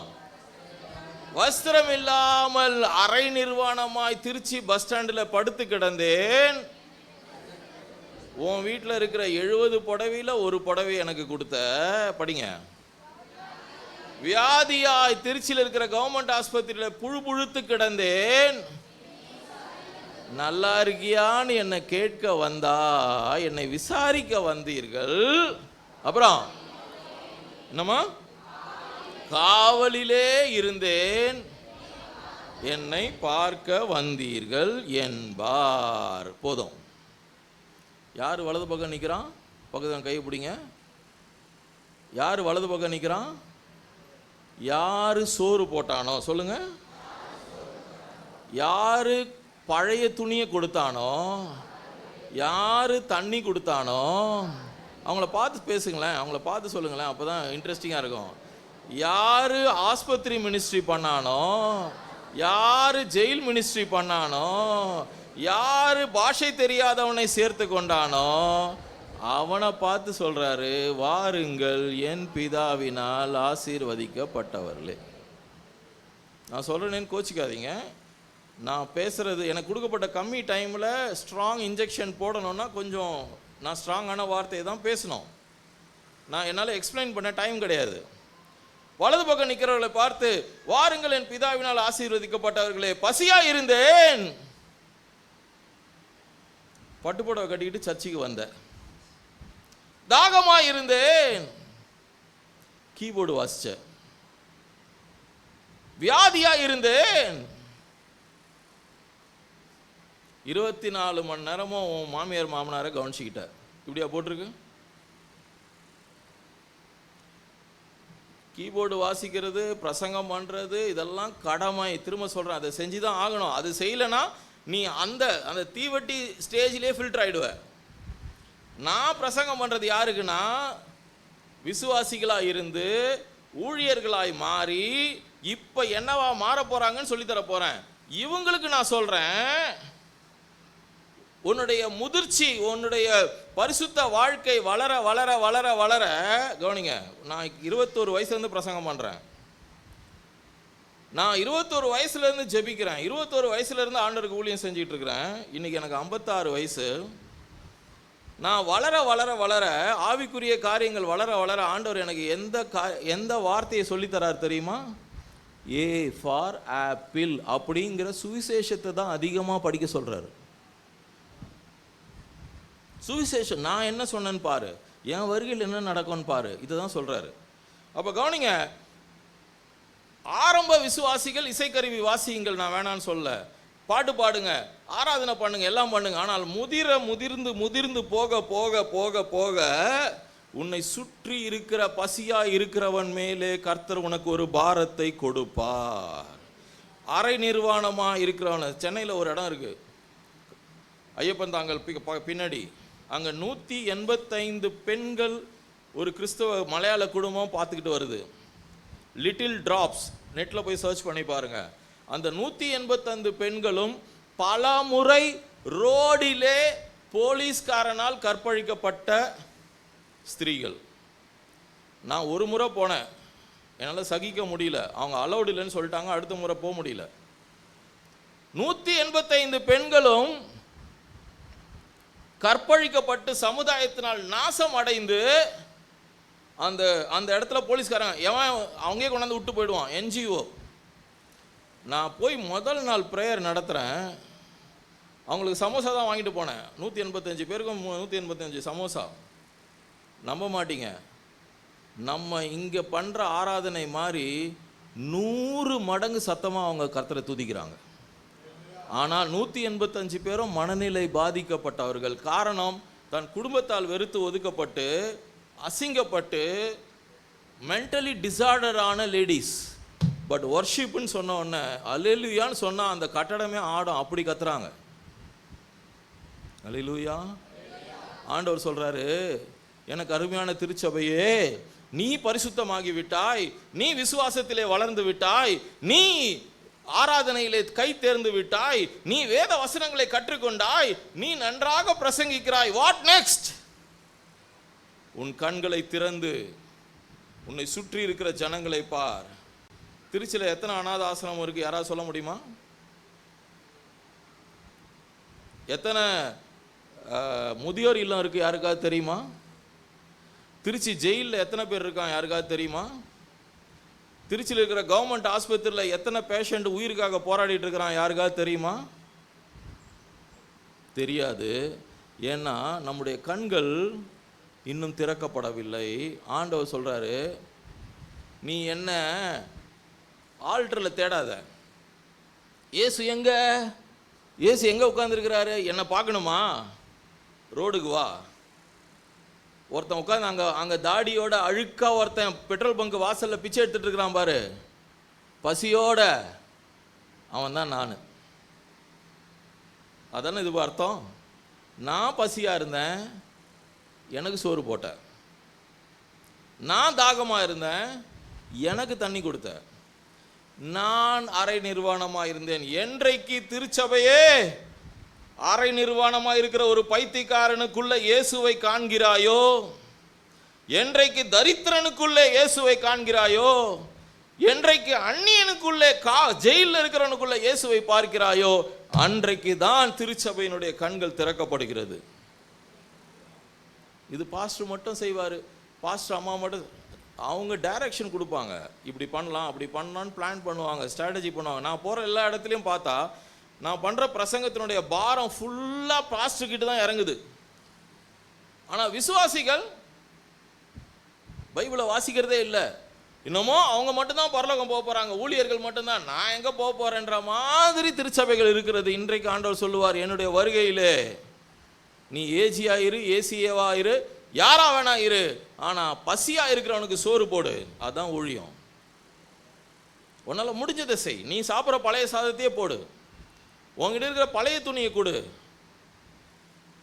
Speaker 4: வஸ்திரம் இல்லாமல் அரை நிர்வாணமாய் திருச்சி பஸ் ஸ்டாண்டில் படுத்து கிடந்தேன், உன் வீட்டில் இருக்கிற 70 புடவையில் ஒரு புடவை எனக்கு கொடுத்த. படிங்க. வியாதியாய் திருச்சியில் இருக்கிற கவர்மெண்ட் ஆஸ்பத்திரியில் புழுத்து கிடந்தேன், நல்லா இருக்கியான்னு என்னை கேட்க வந்தா, என்னை விசாரிக்க வந்தீர்கள். அப்புறம் என்னமா? காவலிலே இருந்தேன், என்னை பார்க்க வந்தீர்கள் என்பார். போதும். யார் வலது பக்கம் நிற்கிறான்? பக்கத்தில் கையை பிடிங்க. யார் வலது பக்கம் நிற்கிறான்? யாரு சோறு போட்டானோ சொல்லுங்க. யாரு பழைய துணியை கொடுத்தானோ, யாரு தண்ணி கொடுத்தானோ, அவங்கள பார்த்து பேசுங்களேன், அவங்கள பார்த்து சொல்லுங்களேன், அப்போதான் இன்ட்ரெஸ்டிங்காக இருக்கும். யாரு ஆஸ்பத்திரி மினிஸ்ட்ரி பண்ணானோ, யாரு ஜெயில் மினிஸ்ட்ரி பண்ணானோ, யாரு பாஷை தெரியாதவனை சேர்த்து கொண்டானோ, அவனை பார்த்து சொல்றாரு, வாருங்கள் என் பிதாவினால் ஆசீர்வதிக்கப்பட்டவர்களே. நான் சொல்றேன்னு கோச்சிக்காதீங்க. நான் பேசுறது எனக்கு கொடுக்கப்பட்ட கம்மி டைமில் ஸ்ட்ராங் இன்ஜெக்ஷன் போடணும்னா கொஞ்சம் நான் ஸ்ட்ராங்கான வார்த்தையை தான் பேசணும். நான் என்னால் எக்ஸ்பிளைன் பண்ண டைம் கிடையாது. வலது பக்கம் நிற்கிறவர்களை பார்த்து, வாருங்கள் என் பிதாவினால் ஆசீர்வதிக்கப்பட்டவர்களே, பசியா இருந்தேன், பட்டுப்புடவை கட்டிக்கிட்டு சர்ச்சுக்கு வந்தேன். தாகமா இருந்தேன், கீபோர்டு வாசிச்சேன். வியாதியா இருந்தேன், 24 மணி நேரமும் உன் மாமியார் மாமனாரை கவனிச்சுக்கிட்ட. இப்படியா போட்டிருக்கு? கீபோர்டு வாசிக்கிறது, பிரசங்கம் பண்ணுறது, இதெல்லாம் கடமை. திரும்ப சொல்கிறேன், அதை செஞ்சு தான் ஆகணும். அது செய்யலைன்னா நீ அந்த அந்த தீவட்டி ஸ்டேஜிலே ஃபில்டர் ஆகிடுவ. நான் பிரசங்கம் பண்ணுறது யாருக்குன்னா, விசுவாசிகளாக இருந்து ஊழியர்களாய் மாறி இப்போ என்னவா மாற போகிறாங்கன்னு சொல்லித்தர போகிறேன். இவங்களுக்கு நான் சொல்கிறேன், உன்னுடைய முதிர்ச்சி, உன்னுடைய பரிசுத்த வாழ்க்கை வளர வளர வளர வளர, கவனிங்க, நான் 21 வயசுலேருந்து பிரசங்கம் பண்ணுறேன். நான் 21 வயசுலேருந்து ஜெபிக்கிறேன். 21 வயசுலேருந்து ஆண்டவருக்கு ஊழியம் செஞ்சுட்டு இருக்கிறேன். இன்னைக்கு எனக்கு 56 வயசு. நான் வளர வளர வளர, ஆவிக்குரிய காரியங்கள் வளர வளர, ஆண்டவர் எனக்கு எந்த வார்த்தையை சொல்லித்தரார் தெரியுமா? ஏ ஃபார் ஆப்பிள் அப்படிங்கிற சுவிசேஷத்தை தான் அதிகமாக படிக்க சொல்கிறாரு. சுவிசேஷம் நான் என்ன சொன்னேன்னு பாரு, என் வருகையில் என்ன நடக்கும்னு பாரு, இதுதான் சொல்றாரு. அப்போ கவனிங்க, ஆரம்ப விசுவாசிகள் இசைக்கருவி வாசியுங்கள், நான் வேணான்னு சொல்ல, பாட்டு பாடுங்க, ஆராதனை பண்ணுங்க, எல்லாம் பண்ணுங்க. ஆனால் முதிர்ந்து முதிர்ந்து போக போக போக போக உன்னை சுற்றி இருக்கிற பசியா இருக்கிறவன் மேலே கர்த்தர் உனக்கு ஒரு பாரத்தை கொடுப்பார். அரை நிர்வாணமா இருக்கிறவன, சென்னையில் ஒரு இடம் இருக்கு, ஐயப்பன் தாங்கல் பின்னாடி, அங்கே 185 பெண்கள் ஒரு கிறிஸ்தவ மலையாள குடும்பம் பார்த்துக்கிட்டு வருது. லிட்டில் டிராப்ஸ், நெட்டில் போய் சர்ச் பண்ணி பாருங்க. அந்த 185 பெண்களும் பல முறை ரோடிலே போலீஸ்காரனால் கற்பழிக்கப்பட்ட ஸ்திரீகள். நான் ஒரு முறை போனேன், என்னால் சகிக்க முடியல, அவங்க அலௌட் இல்லைன்னு சொல்லிட்டாங்க, அடுத்த முறை போக முடியல. 185 பெண்களும் கற்பழிக்கப்பட்டு சமுதாயத்தினால் நாசம் அடைந்து அந்த அந்த இடத்துல போலீஸ்காரங்க எவன் அவங்களே கொண்டாந்து விட்டு போயிடுவான். NGO. நான் போய் முதல் நாள் ப்ரேயர் நடத்துகிறேன், அவங்களுக்கு சமோசா தான் வாங்கிட்டு போனேன். 185 பேருக்கும் 185 சமோசா. நம்ப மாட்டீங்க, நம்ம இங்கே பண்ணுற ஆராதனை மாதிரி 100 மடங்கு சத்தமாக அவங்க கர்த்தரை துதிக்கிறாங்க. ஆனால் 185 பேரும் மனநிலை பாதிக்கப்பட்டவர்கள். காரணம், தன் குடும்பத்தால் வெறுத்து ஒதுக்கப்பட்டு அசிங்கப்பட்டு மென்டலி டிசார்டரான லேடிஸ். பட் வர்ஷிப்னு சொன்ன உடனே அல்லேலூயான்னு சொன்னால் அந்த கட்டடமே ஆடும், அப்படி கத்துறாங்க. அல்லேலூயா. ஆண்டவர் சொல்கிறாரு, எனக்கு அருமையான திருச்சபையே, நீ பரிசுத்தமாகி விட்டாய், நீ விசுவாசத்திலே வளர்ந்து விட்டாய், நீ ஆராதனையிலே கை தேர்ந்து விட்டாய், நீ வேத வசனங்களை கற்றுக்கொண்டாய், நீ நன்றாக பிரசங்கிக்கிறாய். What next? உன் கண்களை திறந்து உன்னை சுற்றி இருக்கிற ஜனங்களை பார். திருச்சியில் எத்தனை அநாத ஆசிரமம் இருக்கு, யாராவது சொல்ல முடியுமா? எத்தனை முதியோர் இல்லம் இருக்கு, யாருக்காவது தெரியுமா? திருச்சி ஜெயிலில் எத்தனை பேர் இருக்கான், யாருக்காவது தெரியுமா? திருச்சியில் இருக்கிற கவர்மெண்ட் ஆஸ்பத்திரியில் எத்தனை பேஷண்ட் உயிருக்காக போராடிட்டு இருக்கிறான், யாருக்காவது தெரியுமா? தெரியாது. ஏன்னா நம்முடைய கண்கள் இன்னும் திறக்கப்படவில்லை. ஆண்டவர் சொல்றாரு, நீ என்ன ஆல்டரில் தேடாத. இயேசு எங்கே உட்காந்துருக்கிறாரு? என்னை பார்க்கணுமா? ரோடுக்கு வா. ஒருத்தன் உட்காந்து அங்கே தாடியோட அழுக்கா ஒருத்தன் பெட்ரோல் பங்க் வாசலில் பிச்சை எடுத்துட்டு இருக்கிறான் பாரு, பசியோட, அவன் தான் நான். அதானே இது அர்த்தம். நான் பசியாக இருந்தேன், எனக்கு சோறு போட்ட. நான் தாகமாக இருந்தேன், எனக்கு தண்ணி கொடுத்த. நான் அரை நிர்வாணமாக இருந்தேன். என்றைக்கு திருச்சபையே அரை நிர்வாணமாக இருக்கிற ஒரு பைத்தியக்காரனுக்குள்ள இயேசுவை காண்கிறாயோ, என்றைக்கு தரித்திரனுக்குள்ளே இயேசுவை காண்கிறாயோ, என்றைக்கு அந்நியனுக்குள்ளே ஜெயிலில் இருக்கிறவனுக்குள்ள இயேசுவை பார்க்கிறாயோ, அன்றைக்கு தான் திருச்சபையினுடைய கண்கள் திறக்கப்படுகிறது. இது பாஸ்டர் மட்டும் செய்வார். பாஸ்டர் அம்மா மட்டும் அவங்க டைரக்ஷன் கொடுப்பாங்க. இப்படி பண்ணலாம், அப்படி பண்ணலான்னு பிளான் பண்ணுவாங்க, ஸ்ட்ராட்டஜி பண்ணுவாங்க. நான் போகிற எல்லா இடத்துலையும் பார்த்தா நான் பண்ணுற பிரசங்கத்தினுடைய பாரம் ஃபுல்லாக பாஸ்டர் கிட்ட தான் இறங்குது. ஆனால் விசுவாசிகள் பைபிளை வாசிக்கிறதே இல்லை. இன்னமும் அவங்க மட்டும்தான் பரலோகம் போக போகிறாங்க, ஊழியர்கள் மட்டும்தான் நான் எங்கே போக போகிறேன்ற மாதிரி திருச்சபைகள் இருக்கிறது. இன்றைக்கு ஆண்டவர் சொல்லுவார், என்னுடைய வருகையிலே நீ ஏஜியாயிரு, ஏசிஏவாயிரு, யாரா வேணா இரு, ஆனால் பசியாக இருக்கிறவனுக்கு சோறு போடு. அதுதான் ஊழியம். உன்னால் முடிஞ்சதை செய். நீ சாப்பிட்ற பழைய சாதத்தையே போடு, உங்ககிட்ட இருக்கிற பழைய துணியை கொடு.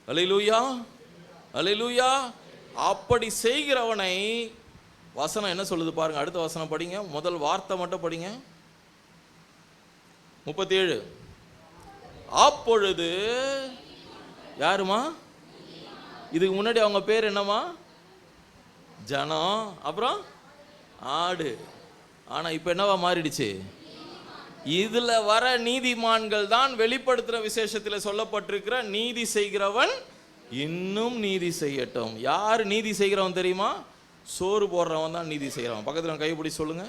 Speaker 4: அல்லேலூயா, அல்லேலூயா. அப்படி செய்கிறவனை வசனம் என்ன சொல்லுது பாருங்க. அடுத்த வசனம் படிங்க, முதல் வார்த்தை மட்டும் படிங்க. 37. அப்பொழுது யாருமா? இதுக்கு முன்னாடி அவங்க பேர் என்னமா? ஜனம், அப்புறம் ஆடு. ஆனா இப்ப என்னவா மாறிடுச்சு? இதுல வர நீதிமான்கள் தான் வெளிப்படுத்துற விசேஷத்தில் சொல்லப்பட்டிருக்கிற நீதி செய்கிறவன் இன்னும் நீதி செய்யட்டும். யார் நீதி செய்கிறவன் தெரியுமா? சோறு போடுறவன் தான் நீதி செய்கிறவன். பக்கத்தில் கைப்பிடி சொல்லுங்க.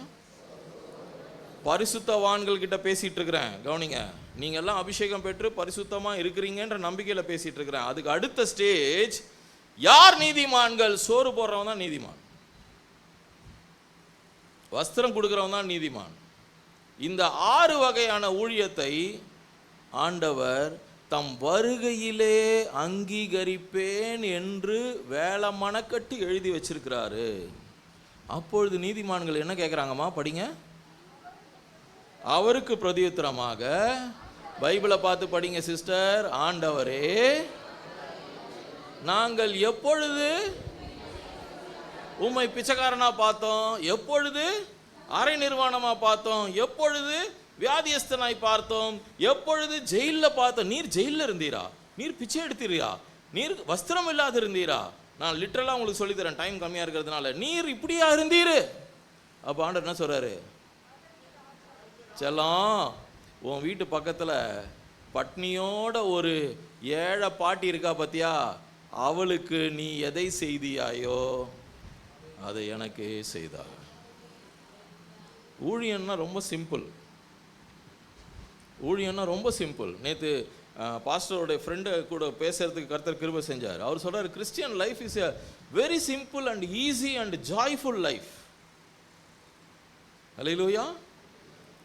Speaker 4: பரிசுத்தவான்கள் கிட்ட பேசிட்டு இருக்கிறேன், கவனிங்க. நீங்க எல்லாம் அபிஷேகம் பெற்று பரிசுத்தமா இருக்கிறீங்கன்ற நம்பிக்கையில பேசிட்டு இருக்கிறேன். அதுக்கு அடுத்த ஸ்டேஜ், யார் நீதிமான்கள்? சோறு போடுறவன் தான் நீதிமான், வஸ்திரம் கொடுக்கிறவன் தான் நீதிமான். இந்த 6 வகையான ஊழியத்தை ஆண்டவர் தம் வருகையிலே அங்கீகரிப்பேன் என்று வேலை மனக்கட்டு எழுதி வச்சிருக்கிறாரு. அப்பொழுது நீதிமான்கள் என்ன கேட்குறாங்கம்மா? படிங்க. அவருக்கு பிரதியுத்தரமாக, பைபிளை பார்த்து படிங்க சிஸ்டர். ஆண்டவரே, நாங்கள் எப்பொழுது உம்மை பிச்சைக்காரனா பார்த்தோம்? எப்பொழுது அரை நிர்வாணமா பார்த்தோம்? எப்பொழுது வியாதியஸ்தனாய் பார்த்தோம்? எப்பொழுது ஜெயிலில் பார்த்தோம்? நீர் ஜெயிலில் இருந்தீரா? நீர் பிச்சை எடுத்தீரா? நீர் வஸ்திரம் இல்லாத இருந்தீரா? நான் லிட்டரலாக உங்களுக்கு சொல்லித்தரேன், டைம் கம்மியாக இருக்கிறதுனால. நீர் இப்படியா இருந்தீரு? அப்போ ஆண்டவர் என்ன சொல்கிறாரு? செல்லம், உன் வீட்டு பக்கத்தில் பட்னியோட ஒரு ஏழை பாட்டி இருக்கா பார்த்தியா? அவளுக்கு நீ எதை செய்தியாயோ அதை எனக்கு செய்தார். ஊழியன்னா ரொம்ப சிம்பிள். ஊழியன்னா ரொம்ப சிம்பிள். நேற்று பாஸ்டரோடைய ஃப்ரெண்டு கூட பேசுறதுக்கு கர்த்தர் கிருபை செஞ்சார். அவர் சொல்றாரு, Christian life is a very simple and easy and joyful life. Hallelujah.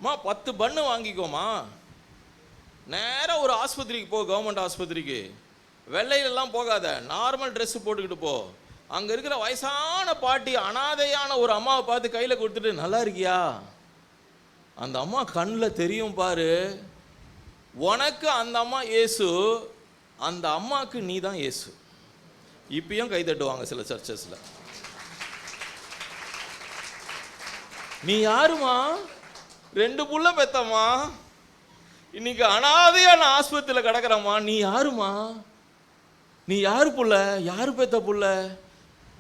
Speaker 4: மா 10 பண்ணு வாங்கிக்கோமா, நேராக ஒரு ஆஸ்பத்திரிக்கு போ, கவர்மெண்ட் ஆஸ்பத்திரிக்கு. வெள்ளையிலெல்லாம் போகாத, நார்மல் ட்ரெஸ்ஸு போட்டுக்கிட்டு போ. அங்கே இருக்கிற வயசான பாட்டி, அனாதையான ஒரு அம்மாவை பார்த்து கையில் கொடுத்துட்டு, நல்லா இருக்கியா? அந்த அம்மா கண்ணில் தெரியும் பாரு, உனக்கு அந்த அம்மா இயேசு, அந்த அம்மாவுக்கு நீ தான் இயேசு. இப்பயும் கை தட்டுவாங்க சில சர்ச்சஸில். நீ யாருமா? 2 புள்ள பெத்தம்மா, இன்னைக்கு அனாதையான ஆஸ்பத்திரியில் கிடக்கிறம்மா. நீ யாருமா? நீ யாரு புள்ள? யாரு பெத்த புள்ள?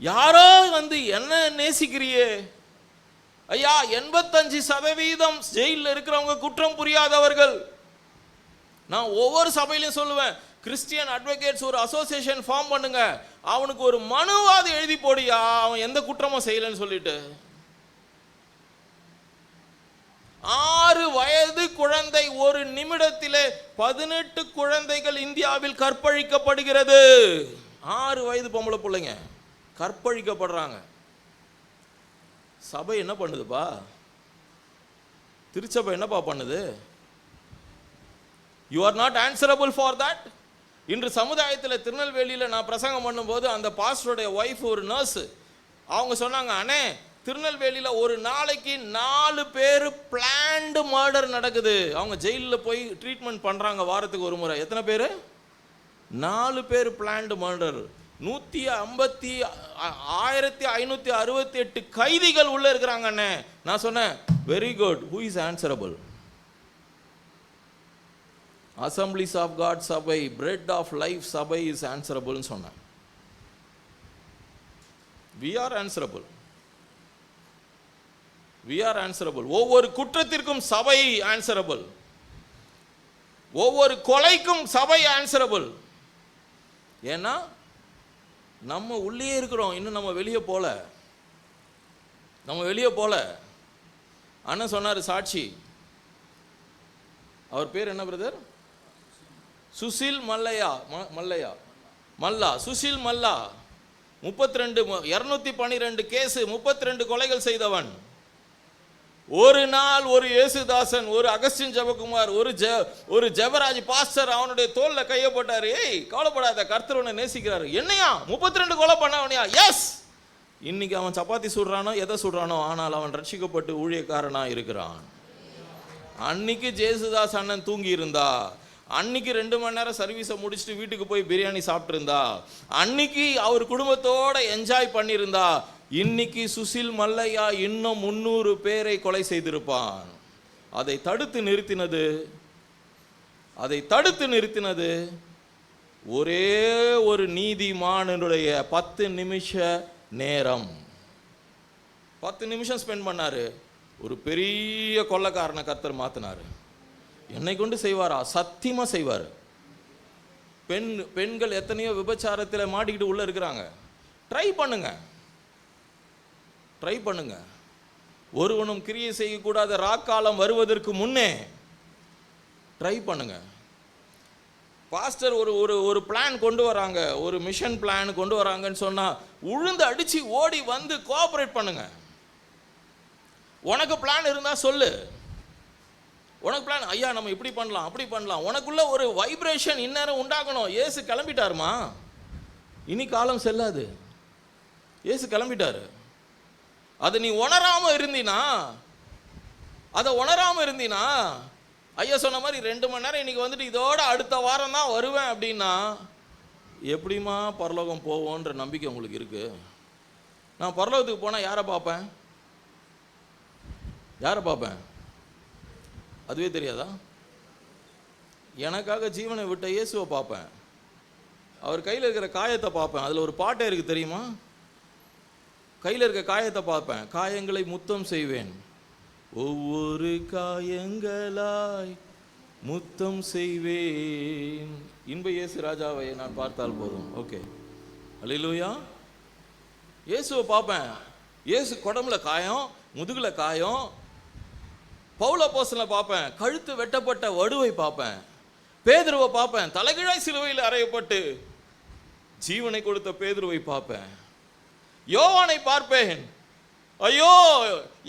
Speaker 4: யாரோ வந்து என்ன நேசிக்கிறியே? ஐயா, 85% ஜெயிலில் இருக்கிறவங்க குற்றம் புரியாதவர்கள். நான் ஒவ்வொரு சபையிலையும் சொல்லுவேன், கிறிஸ்டியன் அட்வொகேட்ஸ் ஒரு அசோசியேஷன் ஃபார்ம் பண்ணுங்க, அவனுக்கு ஒரு மனுவாது எழுதி போடியா, அவன் எந்த குற்றமும் செய்யலன்னு சொல்லிட்டு. 6 வயது குழந்தை, ஒரு நிமிடத்திலே 18 குழந்தைகள் இந்தியாவில் கற்பழிக்கப்படுகிறது. 6 வயது பொம்பளை பிள்ளைங்க கற்பழிக்கப்படுறாங்க. சபை என்ன பண்ணுதுப்பா? திருச்சபை என்னப்பா பண்ணுது? You are not answerable for that. இன்று சமுதாயத்தில் திருநெல்வேலியில் நான் பிரசங்கம் பண்ணும்போது அந்த பாஸ்டருடைய ஒய்ஃப் ஒரு நர்ஸு, அவங்க சொன்னாங்க, அண்ணே திருநெல்வேலியில் ஒரு நாளைக்கு 4 பேர் பிளான்டு மர்டர் நடக்குது. அவங்க ஜெயிலில் போய் ட்ரீட்மெண்ட் பண்ணுறாங்க வாரத்துக்கு ஒரு முறை. எத்தனை பேர்? 4 பேர் பிளான்டு மர்டர். 1568 கைதிகள் உள்ள இருக்கிறாங்க அண்ணே. நான் சொன்னேன், very good, who is answerable? Assemblies of God சபை, பிரெட் ஆஃப் லைஃப் சபை இஸ் ஆன்சரபிள்னு சொன்னேன். we are answerable. we are answerable. ஒவ்வொரு குற்றத்திற்கும் சபை ஆன்சரபிள். ஒவ்வொரு கொலைக்கும் சபை ஆன்சரபிள். ஏன்னா நம்ம உள்ளே இருக்கிறோம், இன்னும் நம்ம வெளியே போல. அண்ணன் சொன்னார் சாட்சி, அவர் பேர் என்ன பிரதர்? சுசில் மல்லா. சுசில் மல்லா 212 கேஸ், 32 கொலைகள் செய்தவன். ஒரு நாள் ஒரு இயேசுதாசன், ஒரு அகஸ்டின் ஜெபகுமார், ஒரு ஜெபராஜ் பாஸ்டர் அவனுடைய தோல்ல கைய போட்டாரு. ஏய் கவலைப்படாத, கர்த்தர் உன்னை நேசிக்கிறாரு. என்னையா 32 கொலை பண்ணவனியா? எஸ். இன்னைக்கு அவன் சப்பாத்தி சுடுறானோ எதை சுடுறானோ, ஆனால் அவன் ரட்சிக்கப்பட்டு ஊழியக்காரனா இருக்கிறான். அன்னைக்கு ஜேசுதாஸ் அண்ணன் தூங்கி இருந்தா, அன்னைக்கு 2 மணி நேரம் சர்வீஸை முடிச்சுட்டு வீட்டுக்கு போய் பிரியாணி சாப்பிட்டு இருந்தா, அன்னைக்கு அவர் குடும்பத்தோட என்ஜாய் பண்ணியிருந்தா, இன்னைக்கு சுசில் மல்லையா இன்னும் 300 பேரை கொலை செய்திருப்பான். அதை தடுத்து நிறுத்தினது ஒரே ஒரு நீதிமானுடைய 10 நிமிஷ நேரம். 10 நிமிஷம் ஸ்பெண்ட் பண்ணாரு. ஒரு பெரிய கொள்ளைக்காரனை கர்த்தர் மாத்தினாரு. என்னை கொண்டு செய்வாரா? சத்தியமா செய்வார். பெண்கள் எத்தனையோ விபச்சாரத்தில் மாட்டிக்கிட்டு உள்ள இருக்கிறாங்க. ட்ரை பண்ணுங்க. ஒருவனும் கிரியை செய்யக்கூடாத ராக்காலம் வருவதற்கு முன்னே ட்ரை பண்ணுங்க. பாஸ்டர் ஒரு பிளான் கொண்டு வராங்க, ஒரு மிஷன் பிளான் கொண்டு வராங்கன்னு சொன்னா உழுந்து அடிச்சு ஓடி வந்து கோஆபரேட் பண்ணுங்க. உனக்கு பிளான் இருந்தா சொல்லு. உனக்கு பிளான், ஐயா நம்ம இப்படி பண்ணலாம் அப்படி பண்ணலாம், உனக்குள்ள ஒரு வைப்ரேஷன் இந்நேரம் உண்டாகணும். ஏசு கிளம்பிட்டாருமா, இனி காலம் செல்லாது. ஏசு கிளம்பிட்டாரு. அதை நீ உணராம இருந்தீனா, ஐயா சொன்ன மாதிரி 2 மணி நேரம் இன்னைக்கு வந்துட்டு இதோட அடுத்த வாரம் தான் வருவேன் அப்படின்னா எப்படிமா பரலோகம் போவோன்ற நம்பிக்கை உங்களுக்கு இருக்கு? நான் பரலோகத்துக்கு போனால் யாரை பார்ப்பேன்? அதுவே தெரியாதா? எனக்காக ஜீவனை விட்ட இயேசுவை பார்ப்பேன். அவர் கையில் இருக்கிற காயத்தை பார்ப்பேன். அதில் ஒரு பாட்டே இருக்கு தெரியுமா? கையில் இருக்க காயத்தை பார்ப்பேன். காயங்களை முத்தம் செய்வேன், ஒவ்வொரு காயங்களாய் முத்தம் செய்வேன். இன்ப இயேசு ராஜாவை நான் பார்த்தால் போதும். ஓகே, அல்லேலூயா. இயேசுவை பார்ப்பேன். இயேசு குடம்புல காயம், முதுகுல காயம். பவுல் அப்போஸ்தலனை பார்ப்பேன், கழுத்து வெட்டப்பட்ட வடுவை பார்ப்பேன். பேதுருவை பார்ப்பேன், தலைகீழாய் சிலுவையில் அறையப்பட்டு ஜீவனை கொடுத்த பேதுருவை பார்ப்பேன். யோவானை பார்ப்பேன், ஐயோ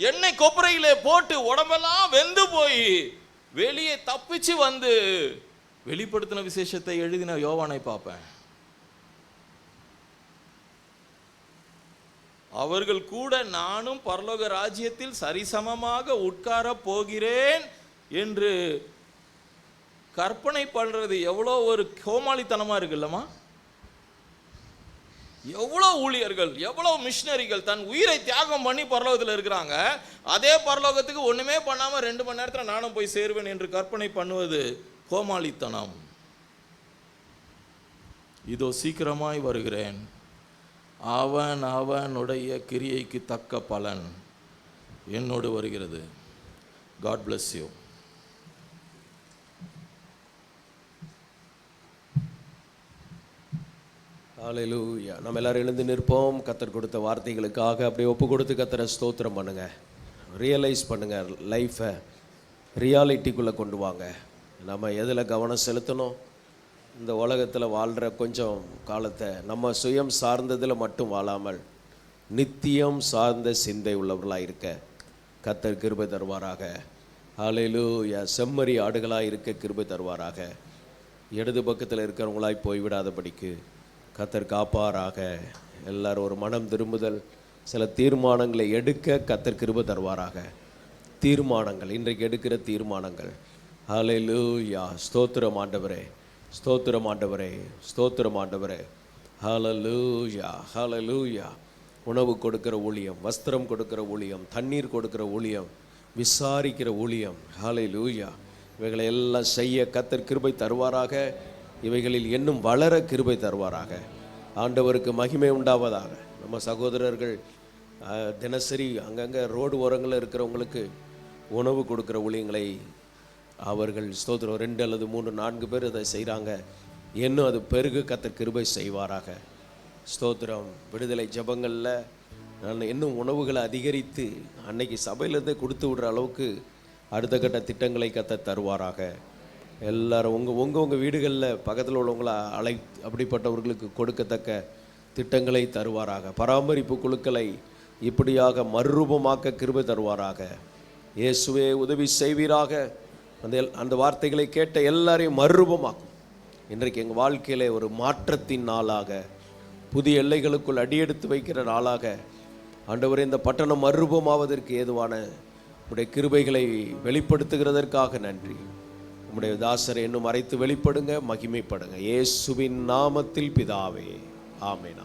Speaker 4: எண்ணெய் கொப்பரையிலே போட்டு உடம்பெல்லாம் வெந்து போய் வெளியே தப்பிச்சு வந்து வெளிப்படுத்தின விசேஷத்தை எழுதின யோவானை பார்ப்பேன். அவர்கள் கூட நானும் பரலோக ராஜ்யத்தில் சரிசமமாக உட்கார போகிறேன் என்று கற்பனை பண்றது எவ்வளோ ஒரு கோமாளித்தனமா இருக்குல்லம்மா. எவ்வளோ ஊழியர்கள், எவ்வளோ மிஷினரிகள் தன் உயிரை தியாகம் பண்ணி பரலோகத்தில் இருக்கிறாங்க. அதே பரலோகத்துக்கு ஒண்ணுமே பண்ணாம 2 மணி நேரத்தில் நானும் போய் சேருவேன் என்று கற்பனை பண்ணுவது கோமாளித்தனம். இதோ சீக்கிரமாய் வருகிறேன், அவனுடைய கிரியைக்கு தக்க பலன் என்னோடு வருகிறது. God bless you.
Speaker 1: ஹல்லேலூயா. நம்ம எல்லாரும் எழுந்து நிற்போம். கர்த்தர் கொடுத்த வார்த்தைகளுக்காக அப்படியே ஒப்பு கொடுத்து கர்த்தரை ஸ்தோத்திரம் பண்ணுங்க. ரியலைஸ் பண்ணுங்க, லைஃப்பை ரியாலிட்டிக்குள்ளே கொண்டு வாங்க. நம்ம எதில் கவனம் செலுத்தணும்? இந்த உலகத்தில் வாழ்கிற கொஞ்சம் காலத்தை நம்ம சுயம் சார்ந்ததில் மட்டும் வாழாமல் நித்தியம் சார்ந்த சிந்தை உள்ளவர்களாக இருக்க கர்த்தர் கிருபை தருவாராக. ஹல்லேலூயா. செம்மறி ஆடுகளாக இருக்க கிருபை தருவாராக. இடது பக்கத்தில் இருக்கிறவங்களாய் போய்விடாதபடிக்கு கர்த்தர் காப்பாராக. எல்லாரும் ஒரு மனம் திரும்புதல், சில தீர்மானங்களை எடுக்க கர்த்தர் கிருபை தருவாராக. தீர்மானங்கள், இன்றைக்கு எடுக்கிற தீர்மானங்கள். ஹல்லேலூயா. ஸ்தோத்திரம் ஆண்டவரே, ஸ்தோத்திரம் ஆண்டவரே, ஸ்தோத்திரம் ஆண்டவரே. ஹல்லேலூயா, ஹல்லேலூயா. உணவு கொடுக்கிற ஊழியம், வஸ்திரம் கொடுக்கிற ஊழியம், தண்ணீர் கொடுக்கிற ஊழியம், விசாரிக்கிற ஊழியம். ஹல்லேலூயா. இவைகளை எல்லாம் செய்ய கர்த்தர் கிருபை தருவாராக. இவைகளில் இன்னும் வளர கிருபை தருவாராக. ஆண்டவருக்கு மகிமை உண்டாவதாக. நம்ம சகோதரர்கள் தினசரி அங்கங்கே ரோடு ஓரங்களில் இருக்கிறவங்களுக்கு உணவு கொடுக்குற ஊழியங்களை அவர்கள் ஸ்தோத்திரம் 2 அல்லது 3 4 பேர் அதை செய்கிறாங்க. இன்னும் அது பெருகு கர்த்தர் கிருபை செய்வாராக. ஸ்தோத்திரம். விடுதலை ஜெபங்களில் நான் இன்னும் உணவுகளை அதிகரித்து அன்னைக்கு சபையிலேருந்தே கொடுத்து விடுற அளவுக்கு அடுத்த கட்ட திட்டங்களை கர்த்தர் தருவாராக. எல்லாரும் உங்கள் வீடுகளில் பக்கத்தில் உள்ளவங்களை அப்படிப்பட்டவர்களுக்கு கொடுக்கத்தக்க திட்டங்களை தருவாராக. பராமரிப்பு குழுக்களை இப்படியாக மறுரூபமாக்க கிருபை தருவாராக. இயேசுவே உதவி செய்வீராக. அந்த வார்த்தைகளை கேட்ட எல்லாரையும் மறுரூபமாக்கும். இன்றைக்கு எங்கள் வாழ்க்கையிலே ஒரு மாற்றத்தின் நாளாக, புதிய எல்லைகளுக்குள் அடியெடுத்து வைக்கிற நாளாக ஆண்டவரே, இந்த பட்டணம் மறுரூபமாவதற்கு ஏதுவான உம்முடைய கிருபைகளை வெளிப்படுத்துகிறதற்காக நன்றி. உம்முடைய தாசரை இன்னும் மறைத்து வெளிப்படுங்க, மகிமைப்படுங்க. இயேசுவின் நாமத்தில் பிதாவே, ஆமென்.